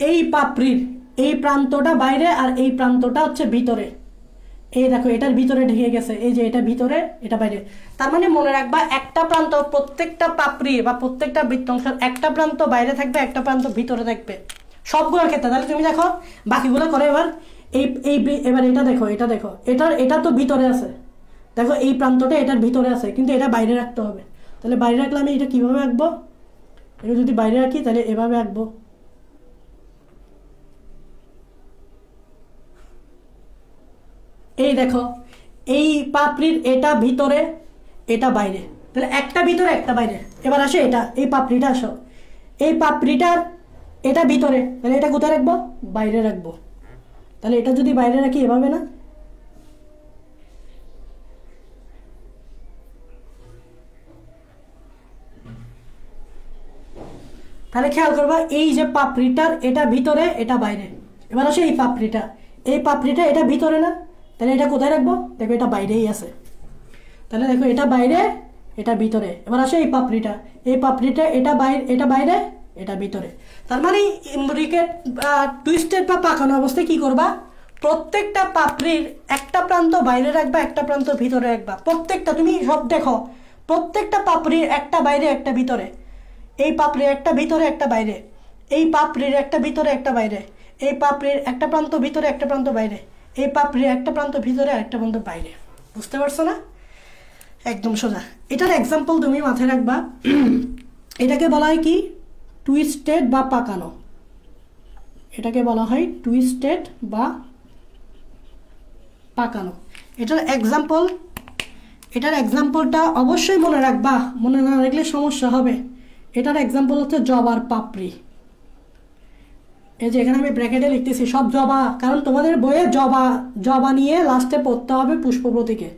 এই পাপড়ির এই প্রান্তটা বাইরে আর এই প্রান্তটা হচ্ছে ভিতরে, এই দেখো এটার ভিতরে ঢেকে গেছে, এই যে এটা ভিতরে এটা বাইরে। তার মানে মনে রাখবা একটা প্রান্ত, প্রত্যেকটা পাপড়ি বা প্রত্যেকটা বৃত্তাংশের একটা প্রান্ত বাইরে থাকবে, একটা প্রান্ত ভিতরে থাকবে সবগুলোর ক্ষেত্রে। তাহলে তুমি দেখো বাকিগুলো করে এবার এবার এটা দেখো, এটা তো ভিতরে আছে, দেখো এই প্রান্তটা এটার ভিতরে আছে কিন্তু এটা বাইরে রাখতে হবে। তাহলে বাইরে রাখলে আমি এটা কিভাবে রাখবো, এটা যদি বাইরে রাখি তাহলে এভাবে রাখবো, এই দেখো এই পাপড়ির এটা ভিতরে এটা বাইরে, তাহলে একটা ভিতরে একটা বাইরে। এবার আসো এটা, এই পাপড়িটা আসো, এই পাপড়িটার এটা ভিতরে, তাহলে এটা কোথায় রাখবো, বাইরে রাখবো। তাহলে এটা যদি বাইরে রাখি এভাবে না, তাহলে খেয়াল করবা এই যে পাপড়িটার এটা ভিতরে এটা বাইরে। এবার আসো এই পাপড়িটা এটা ভিতরে না, তাহলে এটা কোথায় রাখবো, দেখো এটা বাইরেই আছে, তাহলে দেখো এটা বাইরে এটা ভিতরে। এবার আসো এই পাপড়িটা এটা বাইরে এটা ভিতরে। তার মানে ইমব্রিকেট টুইস্টেড বা পাকানো অবস্থায় কি করবা, প্রত্যেকটা পাপড়ির একটা প্রান্ত বাইরে রাখবা, একটা প্রান্ত ভিতরে রাখবা। প্রত্যেকটা তুমি সব দেখো, প্রত্যেকটা পাপড়ির একটা বাইরে একটা ভিতরে, এই পাপড়ির একটা ভিতরে একটা বাইরে, এই পাপড়ির একটা ভিতরে একটা বাইরে, এই পাপড়ির একটা প্রান্ত ভিতরে একটা প্রান্ত বাইরে, এই পাপড়ির একটা প্রান্ত ভিতরে একটা প্রান্ত বাইরে। বুঝতে পারছো না, একদম সোজা। এটার এক্সাম্পল তুমি মাথায় রাখবা, এটাকে বলা হয় কি, টুইস্টেড বা পাকানো, এটাকে বলা হয় টুইস্টেড বা পাকানো। এটার এক্সাম্পলটা অবশ্যই মনে রাখবা, মনে না রাখলে সমস্যা হবে। এটার এক্সাম্পল হচ্ছে জবার পাপড়ি, এই যে এখানে আমি ব্র্যাকেটে লিখতেছি সব জবা, কারণ তোমাদের বইয়ে জবা নিয়ে লাস্টে পড়তে হবে পুষ্প প্রতীকে।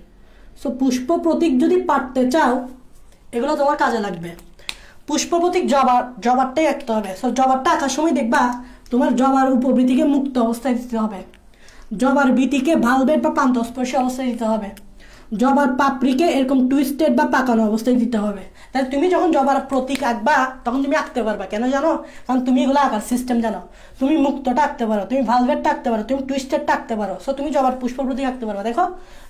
সো পুষ্প প্রতীক যদি পাঠতে চাও এগুলো তোমার কাজে লাগবে। পুষ্প প্রতীক জবারটাই আঁকতে হবে। সো জবারটা আঁকার সময় দেখবা তোমার জবার উপবৃত্তিকে মুক্ত অবস্থায় দিতে হবে, জবার বৃত্তিকে ভালভেট বা প্রান্তস্পর্শী অবস্থায় দিতে হবে, জবার পাপড়িকে এরকম টুইস্টেড বা পাকানো অবস্থায় দিতে হবে। তাহলে তুমি যখন জবার প্রতীক আঁকবা তখন তুমি আঁকতে পারবা। কেন জানো, কারণ তুমি এগুলো আঁকার সিস্টেম জানো। তুমি মুক্তটা আঁকতে পারো, তুমি ভালভেটটা আঁকতে পারো, তুমি টুইস্টেডটা আঁকতে পারো। সো তুমি জবার পুষ্প প্রতীক আঁকতে পারবা। দেখো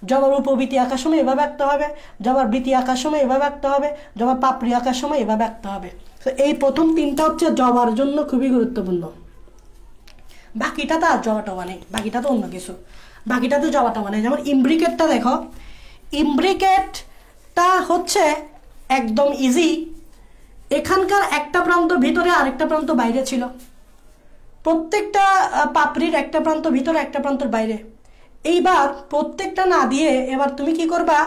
জবার উপবৃত্তি আঁকার সময় এভাবে আঁকতে হবে, জবার বৃত্তি আঁকার সময় এভাবে আঁকতে হবে, জবার পাপড়ি আঁকার সময় এভাবে আঁকতে হবে। তো এই প্রথম তিনটা হচ্ছে জবার জন্য খুবই গুরুত্বপূর্ণ। বাকিটা তো আর জবা টবা নেই, বাকিটা তো অন্য কিছু, বাকিটা তো জবা টবা নেই। যেমন ইমব্রিকেটটা দেখো, ইমব্রিকেটটা হচ্ছে একদম ইজি। এখানকার একটা প্রান্ত ভিতরে আরেকটা প্রান্ত বাইরে ছিল, প্রত্যেকটা পাপড়ির একটা প্রান্ত ভিতরে একটা প্রান্ত বাইরে। এইবার প্রত্যেকটা না দিয়ে এবার তুমি কি করবা,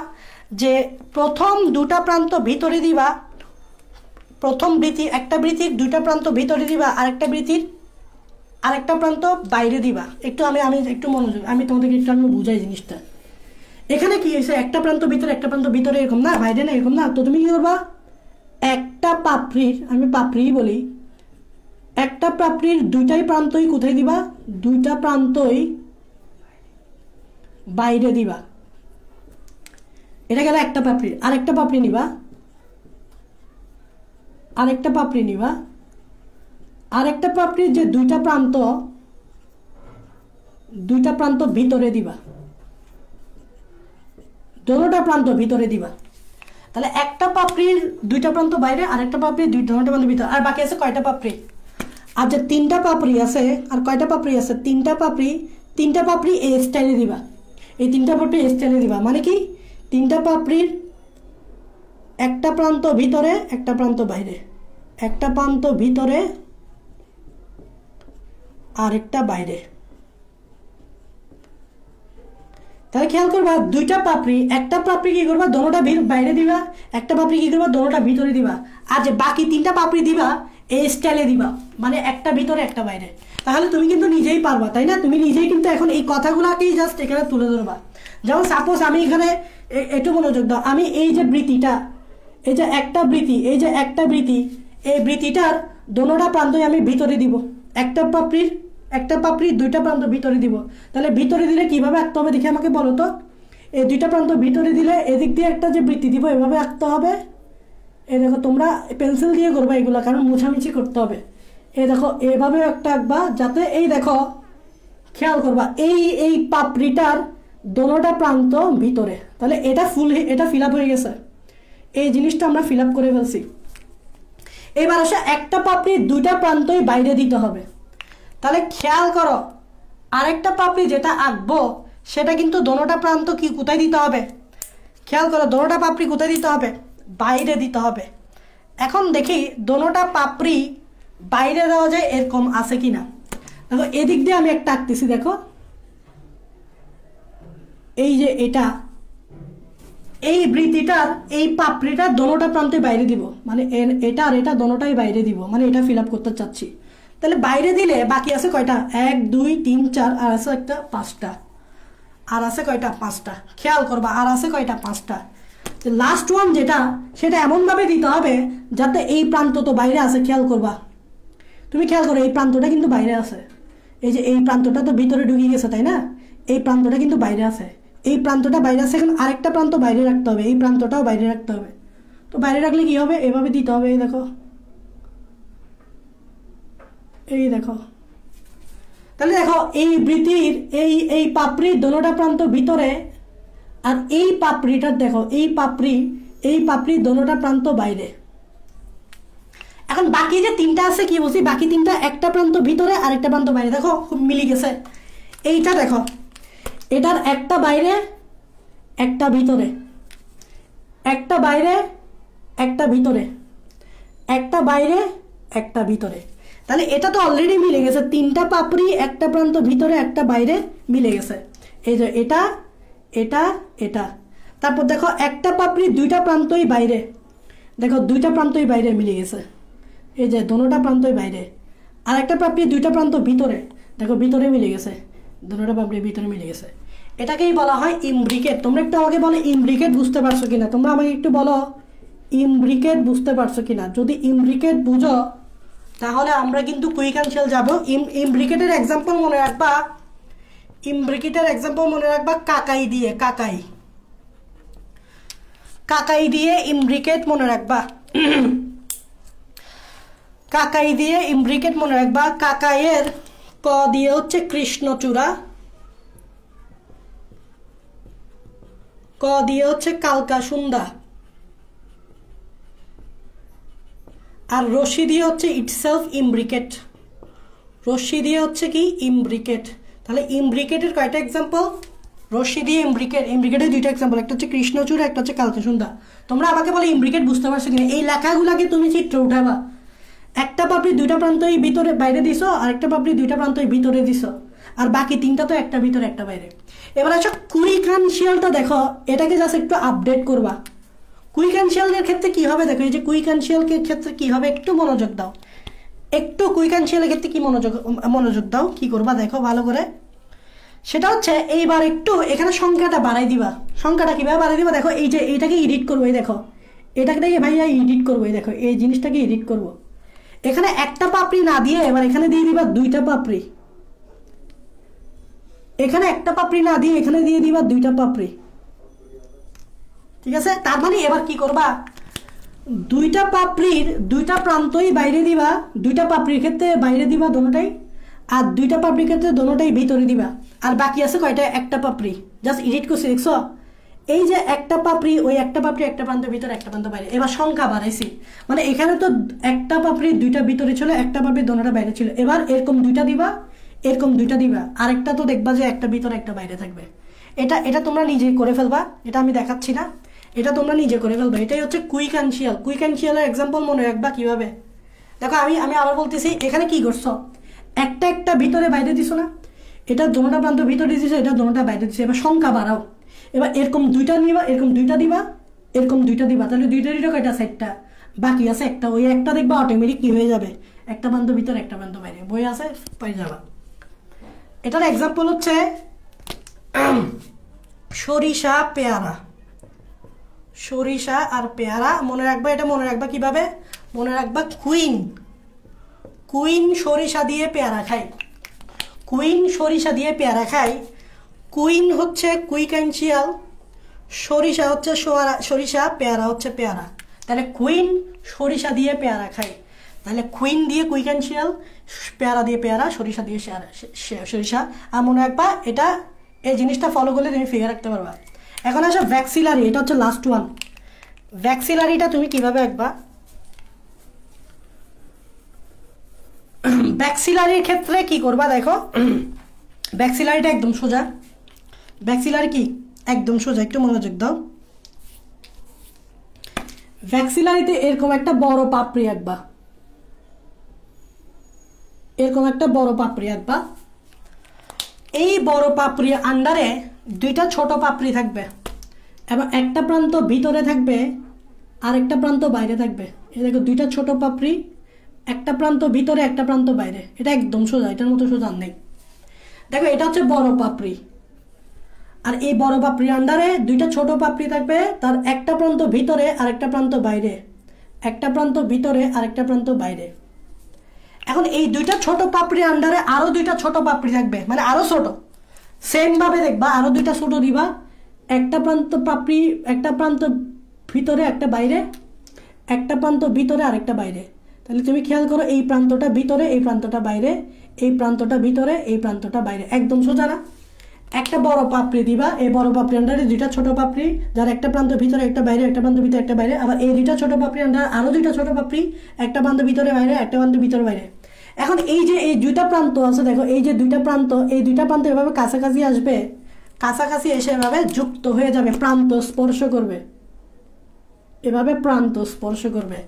যে প্রথম দুটা প্রান্ত ভিতরে দিবা, প্রথম বৃত্তি একটা বৃত্তির দুইটা প্রান্ত ভিতরে দিবা, আরেকটা বৃত্তির আরেকটা প্রান্ত বাইরে দিবা। একটু আমি একটু মনোযোগ, আমি তোমাদেরকে একটু আমি বুঝাই জিনিসটা। এখানে কি হয়েছে, একটা প্রান্ত ভিতরে একটা প্রান্ত ভিতরে এরকম না, বাইরে না এরকম না। তো তুমি কি করবা, একটা পাপড়ির, আমি পাপড়িই বলি, একটা পাপড়ির দুইটাই প্রান্তই কোথায় দিবা, দুইটা প্রান্তই বাইরে দিবা। এটা গেল একটা পাপড়ির। আরেকটা পাপড়ি নিবা, আরেকটা পাপড়ি নিবা, আরেকটা পাপড়ির যে দুইটা প্রান্ত ভিতরে দিবা, দোনোটা প্রান্ত ভিতরে দিবা। তাহলে একটা পাপড়ির দুইটা প্রান্ত বাইরে, আর একটা পাপড়ির দোনোটা প্রান্ত ভিতরে। আর বাকি আছে কয়টা পাপড়ি? আর যে তিনটা পাপড়ি আছে, আর কয়টা পাপড়ি আছে? তিনটা পাপড়ি এই স্টাইলে দিবা। এই তিনটা পাপড়ি এই স্টাইলে দিবা মানে কি, তিনটা পাপড়ির একটা প্রান্ত ভিতরে, একটা প্রান্ত বাইরে, একটা প্রান্ত ভিতরে আর একটা বাইরে। তাহলে খেয়াল করবা, দুইটা পাপড়ি, একটা পাপড়ি কি করবা দোনোটা বাইরে দিবা, একটা পাপড়ি কি করবা দোনোটা ভিতরে দিবা। আর যে বাকি তিনটা পাপড়ি দিবা এই স্টাইলে দিবা, মানে একটা ভিতরে একটা বাইরে। তাহলে তুমি কিন্তু নিজেই পারবা, তাই না? তুমি নিজেই কিন্তু এখন এই কথাগুলোকেই জাস্ট এখানে তুলে ধরবা। যেমন সাপোজ আমি এখানে একটু মনোযোগ দাও, আমি এই যে বৃত্তিটা, এই যে একটা বৃত্তি, এই যে একটা বৃত্তি, এই বৃত্তিটার দোনোটা প্রান্তই আমি ভিতরে দিব। একটা পাপড়ির দুইটা প্রান্ত ভিতরে দিব। তাহলে ভিতরে দিলে কিভাবে আঁকতে হবে দেখে আমাকে বলো তো। এই দুইটা প্রান্ত ভিতরে দিলে এদিক দিয়ে একটা যে বৃত্তি দিব এভাবে আঁকতে হবে। এই দেখো, তোমরা পেন্সিল দিয়ে করবা এগুলো, কারণ মুছামিছি করতে হবে। এই দেখো এভাবে একটা আঁকবা, যাতে এই দেখো খেয়াল করবা এই পাপড়িটার দোনোটা প্রান্ত ভিতরে। তাহলে এটা ফিল আপ হয়ে গেছে, এই জিনিসটা আমরা ফিল আপ করে ফেলছি। এবার আসে একটা পাপড়ির দুইটা প্রান্তই বাইরে দিতে হবে। তাহলে খেয়াল করো, আরেকটা পাপড়ি যেটা আঁকবো সেটা কিন্তু দোনোটা প্রান্ত কি কোথায় দিতে হবে? খেয়াল করো, দোনোটা পাপড়ি কোথায় দিতে হবে? বাইরে দিতে হবে। এখন দেখি দোনোটা পাপড়ি বাইরে দেওয়া যায় এরকম আছে কিনা। দেখো এদিক দিয়ে আমি একটা আঁকতেছি, দেখো এই যে এটা, এই বৃত্তিটার এই পাপড়িটার দোনোটা প্রান্তে বাইরে দিব, মানে এটা আর এটা দোনোটাই বাইরে দিব, মানে এটা ফিল আপ করতে চাচ্ছি। তাহলে বাইরে দিলে বাকি আছে কয়টা? 1 2 3 4, আর আছে একটা 5টা, আর আছে কয়টা? 5টা। খেয়াল করবা, আর আছে কয়টা? 5টা। লাস্ট ওয়ান যেটা, সেটা এমনভাবে দিতে হবে যাতে এই প্রান্ত তো বাইরে আছে। খেয়াল করবা, তুমি খেয়াল করো এই প্রান্তটা কিন্তু বাইরে আছে। এই যে এই প্রান্তটা তো ভিতরে ঢুকে গেছে, তাই না? এই প্রান্তটা কিন্তু বাইরে আছে, এই প্রান্তটা বাইরে আছে। এখন আরেকটা প্রান্ত বাইরে রাখতে হবে, এই প্রান্তটাও বাইরে রাখতে হবে। তো বাইরে রাখলে কি হবে? এভাবে দিতে হবে। এই দেখো, এই দেখো। তাহলে দেখো এই বৃত্তির এই পাপড়ির দোনোটা প্রান্ত ভিতরে, আর এই পাপড়িটার দেখো এই পাপড়ির দোনোটা প্রান্ত বাইরে। এখন বাকি যে তিনটা আছে কি বলছি, বাকি তিনটা একটা প্রান্ত ভিতরে আর একটা প্রান্ত বাইরে। দেখো খুব মিলে গেছে। এইটা দেখো, এটার একটা বাইরে একটা ভিতরে, একটা বাইরে একটা ভিতরে, একটা বাইরে একটা ভিতরে। তাহলে এটা তো অলরেডি মিলে গেছে, তিনটা পাপড়ি একটা প্রান্ত ভিতরে একটা বাইরে মিলে গেছে। এই যে এটা এটা এটা। তারপর দেখো একটা পাপড়ি দুইটা প্রান্তই বাইরে, দেখো দুইটা প্রান্তই বাইরে মিলে গেছে, এই যে দোনোটা প্রান্তই বাইরে। আর একটা পাপড়ি দুইটা প্রান্ত ভিতরে, দেখো ভিতরে মিলে গেছে, দোনোটা পাপড়ি ভিতরে মিলে গেছে। এটাকেই বলা হয় ইমব্রিকেট। তোমরা একটু আমাকে বলো ইমব্রিকেট বুঝতে পারছো কিনা? তোমরা আমাকে একটু বলো ইমব্রিকেট বুঝতে পারছো কিনা। যদি ইমব্রিকেট বুঝো তাহলে আমরা কিন্তু কুইক অ্যান্সার যাবো। ইমব্রিকেটের এক্সাম্পল মনে রাখবা, কাকাই দিয়ে, কাকাই দিয়ে ইমব্রিকেট মনে রাখবা, কাকাই দিয়ে ইমব্রিকেট মনে রাখবা। কাকাইয়ের ক দিয়ে হচ্ছে কৃষ্ণচূড়া, ক দিয়ে হচ্ছে কালকাসুন্দা, আর রশি দিয়ে হচ্ছে ইটসেলফ ইমব্রিকেট, রশি দিয়ে হচ্ছে কি ইমব্রিকেট। তাহলে ইমব্রিকেটের কয়টা এক্সাম্পল? রশি দিয়ে ইমব্রিকেটের দুইটা এক্সাম্পল, একটা হচ্ছে কৃষ্ণচূড়া, একটা হচ্ছে কালকাসুন্দা। তোমরা আমাকে বলে ইমব্রিকেট বুঝতে পারছো কিনা। এই লেখাগুলাকে তুমি চিত্র উঠাবা, একটা পাপড়ি দুইটা প্রান্তই ভিতরে বাইরে দিছো, আর একটা পাপড়ি দুইটা প্রান্তই ভিতরে দিছো, আর বাকি তিনটা তো একটা ভিতরে একটা বাইরে। এবার আচ্ছা কুইক অ্যান্সারটা দেখো, এটাকে জাস্ট একটু আপডেট করবা। কুইক অ্যান্সারের ক্ষেত্রে কি হবে দেখো, এই যে কুইক অ্যান্সারের ক্ষেত্রে কি হবে একটু মনোযোগ দাও, একটু কুইক অ্যান্সারের ক্ষেত্রে কি মনোযোগ দাও। কি করবা দেখো ভালো করে, সেটা হচ্ছে এইবার একটু এখানে সংখ্যাটা বাড়াই দিবা। সংখ্যাটা কিভাবে বাড়াই দিবা দেখো, এই যে এইটাকে এডিট করবো, এই দেখো এটাকে ভাইয়া এডিট করবো, এই দেখো এই জিনিসটাকে এডিট করবো। এখানে একটা পাপড়ি না দিয়ে এবার এখানে দিয়ে দিবা দুইটা পাপড়ি, এখানে একটা পাপড়ি না দিয়ে এখানে দিয়ে দিবা দুইটা পাপড়ি, ঠিক আছে? তার মানে এবার কি করবা, দুইটা পাপড়ির দুইটা প্রান্তই বাইরে দিবা, দুইটা পাপড়ির ক্ষেত্রে বাইরে দিবা দোনোটাই, আর দুইটা পাপড়ির ক্ষেত্রে দোনোটাই ভিতরে দিবা। আর বাকি আছে কয়টা? একটা পাপড়ি। জাস্ট এডিট করছি দেখছো, এই যে একটা পাপড়ি, ওই একটা পাপড়ি একটা প্রান্তের ভিতরে একটা প্রান্ত বাইরে। এবার সংখ্যা বাড়াইছি, মানে এখানে তো একটা পাপড়ি দুইটা ভিতরে ছিল, একটা পাপড়ি দোনোটা বাইরে ছিল। এবার এরকম দুইটা দিবা, এরকম দুইটা দিবা, আরেকটা তো দেখবা যে একটা ভিতরে একটা বাইরে থাকবে। এটা তোমরা নিজেই করে ফেলবা, এটা আমি দেখাচ্ছি না, এটা তোমরা নিজে করে ফেলবা। এটাই হচ্ছে কুইকানশিয়াল। কুইকানশিয়ালের এক্সাম্পল মনে রাখবা কিভাবে, দেখো আমি আবার বলতেছি, এখানে কি করছো, একটা ভিতরে বাইরে দিছো না, এটা দোনোটা প্রান্ত ভিতরে দিছো, এটা দোনোটা বাইরে দিছো। এবার সংখ্যা বাড়াও, এবার এরকম দুইটা নিবা, এরকম দুইটা দিবা, এরকম দুইটা দিবা, তাহলে দুইটা কয়টা, চারটা, বাকি আছে একটা। ওই একটা দেখবা অটোমেটিক কি হয়ে যাবে, একটা প্রান্ত ভিতরে একটা প্রান্ত বাইরে, বই আছে পাই যাবা। এটার এক্সাম্পল হচ্ছে সরিষা পেয়ারা। সরিষা আর পেয়ারা মনে রাখবা, এটা মনে রাখবা কিভাবে, মনে রাখবা কুইন সরিষা দিয়ে পেয়ারা খায়। কুইন সরিষা দিয়ে পেয়ারা খায়। কুইন হচ্ছে কুইকানশিয়াল, সরিষা হচ্ছে সরিষা, পেয়ারা হচ্ছে পেয়ারা। তাহলে কুইন সরিষা দিয়ে পেয়ারা খায়, তাহলে কুইন দিয়ে কুইকানশিয়াল, পেয়ারা দিয়ে পেয়ারা, সরিষা দিয়ে সরিষা। আর মনে রাখবা এটা, এই জিনিসটা ফলো করলে তুমি ফিগার রাখতে পারবা। এখন আসো ভ্যাক্সিলারি, এটা হচ্ছে লাস্ট ওয়ান। ভ্যাক্সিলারিটা তুমি কিভাবে আঁকবা, ভ্যাক্সিলারির ক্ষেত্রে কি করবা দেখো, ভ্যাক্সিলারিটা একদম সোজা। ভ্যাক্সিলারি কি একদম সোজা, একটু মনোযোগ দাও। ভ্যাক্সিলারিতে এরকম একটা বড় পাপড়ি আঁকবা, এরকম একটা বড় পাপড়ি আঁকবা। এই বড় পাপড়ির আন্ডারে দুইটা ছোট পাপড়ি থাকবে, এবং একটা প্রান্ত ভিতরে থাকবে আর একটা প্রান্ত বাইরে থাকবে। এই দেখো দুইটা ছোট পাপড়ি, একটা প্রান্ত ভিতরে একটা প্রান্ত বাইরে, এটা একদম সোজা, এটার মতো সোজা নেই। দেখো এটা হচ্ছে বড় পাপড়ি, আর এই বড় পাপড়ির আন্ডারে দুইটা ছোট পাপড়ি থাকবে, তার একটা প্রান্ত ভিতরে আর একটা প্রান্ত বাইরে, একটা প্রান্ত ভিতরে আর একটা প্রান্ত বাইরে। এখন এই দুইটা ছোট পাপড়ির আন্ডারে আরো দুইটা ছোট পাপড়ি থাকবে, মানে আরো ছোট, সেম ভাবে দেখবা আরো দুইটা ছোট দিবা, একটা প্রান্ত পাপড়ি, একটা প্রান্ত ভিতরে একটা বাইরে, একটা প্রান্ত ভিতরে আরেকটা বাইরে। তাহলে তুমি খেয়াল করো, এই প্রান্তটা ভিতরে, এই প্রান্তটা বাইরে, এই প্রান্তটা ভিতরে, এই প্রান্তটা বাইরে, একদম সোজা না। একটা বড় পাপড়ি দিবা, এই বড় পাপড়ি আন্ডারে দুইটা ছোট পাপড়ি, যার একটা প্রান্ত ভিতরে একটা বাইরে, একটা প্রান্ত ভিতরে একটা বাইরে। আবার এই দুইটা ছোট পাপড়ি আন্ডারে আরো দুইটা ছোট পাপড়ি, একটা প্রান্ত ভিতরে বাইরে, একটা প্রান্ত ভিতরে বাইরে। এখন এই যে এই দুইটা প্রান্ত আছে, দেখো এই যে দুইটা প্রান্ত, এই দুইটা প্রান্ত এভাবে কাছাকাছি আসবে, কাছাকাছি এসে এভাবে যুক্ত হয়ে যাবে, প্রান্ত স্পর্শ করবে, এভাবে প্রান্ত স্পর্শ করবে।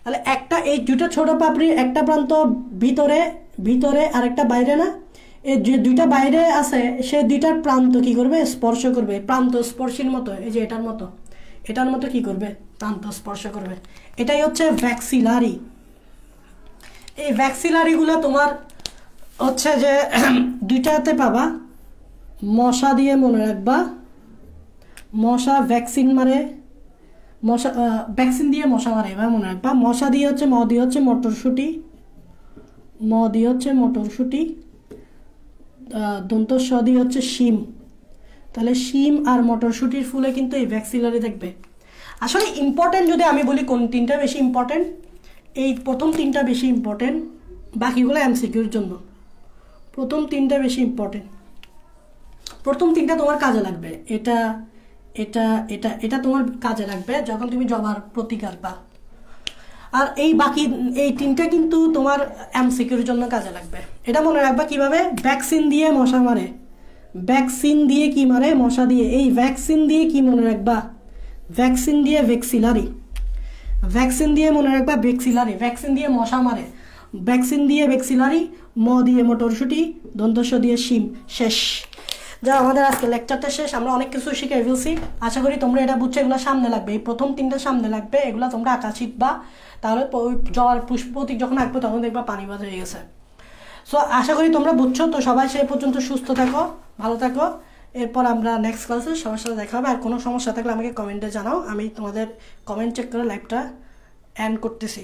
তাহলে একটা, এই দুটো ছোট পাপড়ি একটা প্রান্ত ভিতরে, ভিতরে আর একটা বাইরে না, এই যে দুইটা বাইরে আছে সে দুইটার প্রান্ত কি করবে, স্পর্শ করবে, প্রান্ত স্পর্শীর মতো, এই যে এটার মতো, এটার মতো কি করবে, প্রান্ত স্পর্শ করবে। এটাই হচ্ছে ভ্যাক্সিলারি। এই ভ্যাক্সিলারিগুলো তোমার হচ্ছে যে দুইটাতে পাবা, মশা দিয়ে মনে রাখবা, মশা ভ্যাকসিন মারে, মশা ভ্যাকসিন দিয়ে মশা মারে, এবার মনে রাখবা। মশা দিয়ে হচ্ছে, ম দিয়ে হচ্ছে মটরশুঁটি, ম দিয়ে হচ্ছে মটরশুঁটি, দন্ত স দিয়ে হচ্ছে শিম। তাহলে শিম আর মটরশুঁটির ফুলে কিন্তু এই ভ্যাক্সিলারি থাকবে। আসলে ইম্পর্টেন্ট যদি আমি বলি কোন তিনটা বেশি ইম্পর্টেন্ট, এই প্রথম তিনটা বেশি ইম্পর্টেন্ট, বাকিগুলো এমসিকিউর জন্য। প্রথম তিনটা বেশি ইম্পর্টেন্ট, প্রথম তিনটা তোমার কাজে লাগবে। এটা এটা এটা এটা তোমার কাজে লাগবে যখন তুমি জবার প্রতীক আঁকবা। আর এই বাকি এই তিনটা কিন্তু তোমার এমসিকিউর জন্য কাজে লাগবে। এটা মনে রাখবা কিভাবে, ভ্যাকসিন দিয়ে মশা মারে, ভ্যাকসিন দিয়ে কি মারে, মশা দিয়ে। এই ভ্যাকসিন দিয়ে কি মনে রাখবা, ভ্যাকসিন দিয়ে ভ্যাক্সিলারি, ভ্যাকসিন দিয়ে মনে রাখবা ভ্যাক্সিলারি, ভ্যাকসিন দিয়ে মশা মারে, ভ্যাকসিন দিয়ে ভ্যাক্সিলারি, ম দিয়ে মটরশুঁটি, দন্তস্ব দিয়ে শিম। শেষ। যা আমাদের আজকে লেকচারটা শেষ, আমরা অনেক কিছু শিখে ফেলছি। আশা করি তোমরা এটা বুঝছো, এগুলো সামনে লাগবে, এই প্রথম তিনটা সামনে লাগবে, এগুলো তোমরা আঁকা শিখবা। তাহলে জবার পুষ্পতীক যখন আঁকবে তখন দেখবা পানি বাদ হয়ে গেছে। সো আশা করি তোমরা বুঝছো। তো সবাই সেই পর্যন্ত সুস্থ থাকো, ভালো থাকো। এরপর আমরা নেক্সট ক্লাসে সবার সাথে দেখা হবে। আর কোনো সমস্যা থাকলে আমাকে কমেন্টে জানাও, আমি তোমাদের কমেন্ট চেক করে লাইভটা এন্ড করতেছি।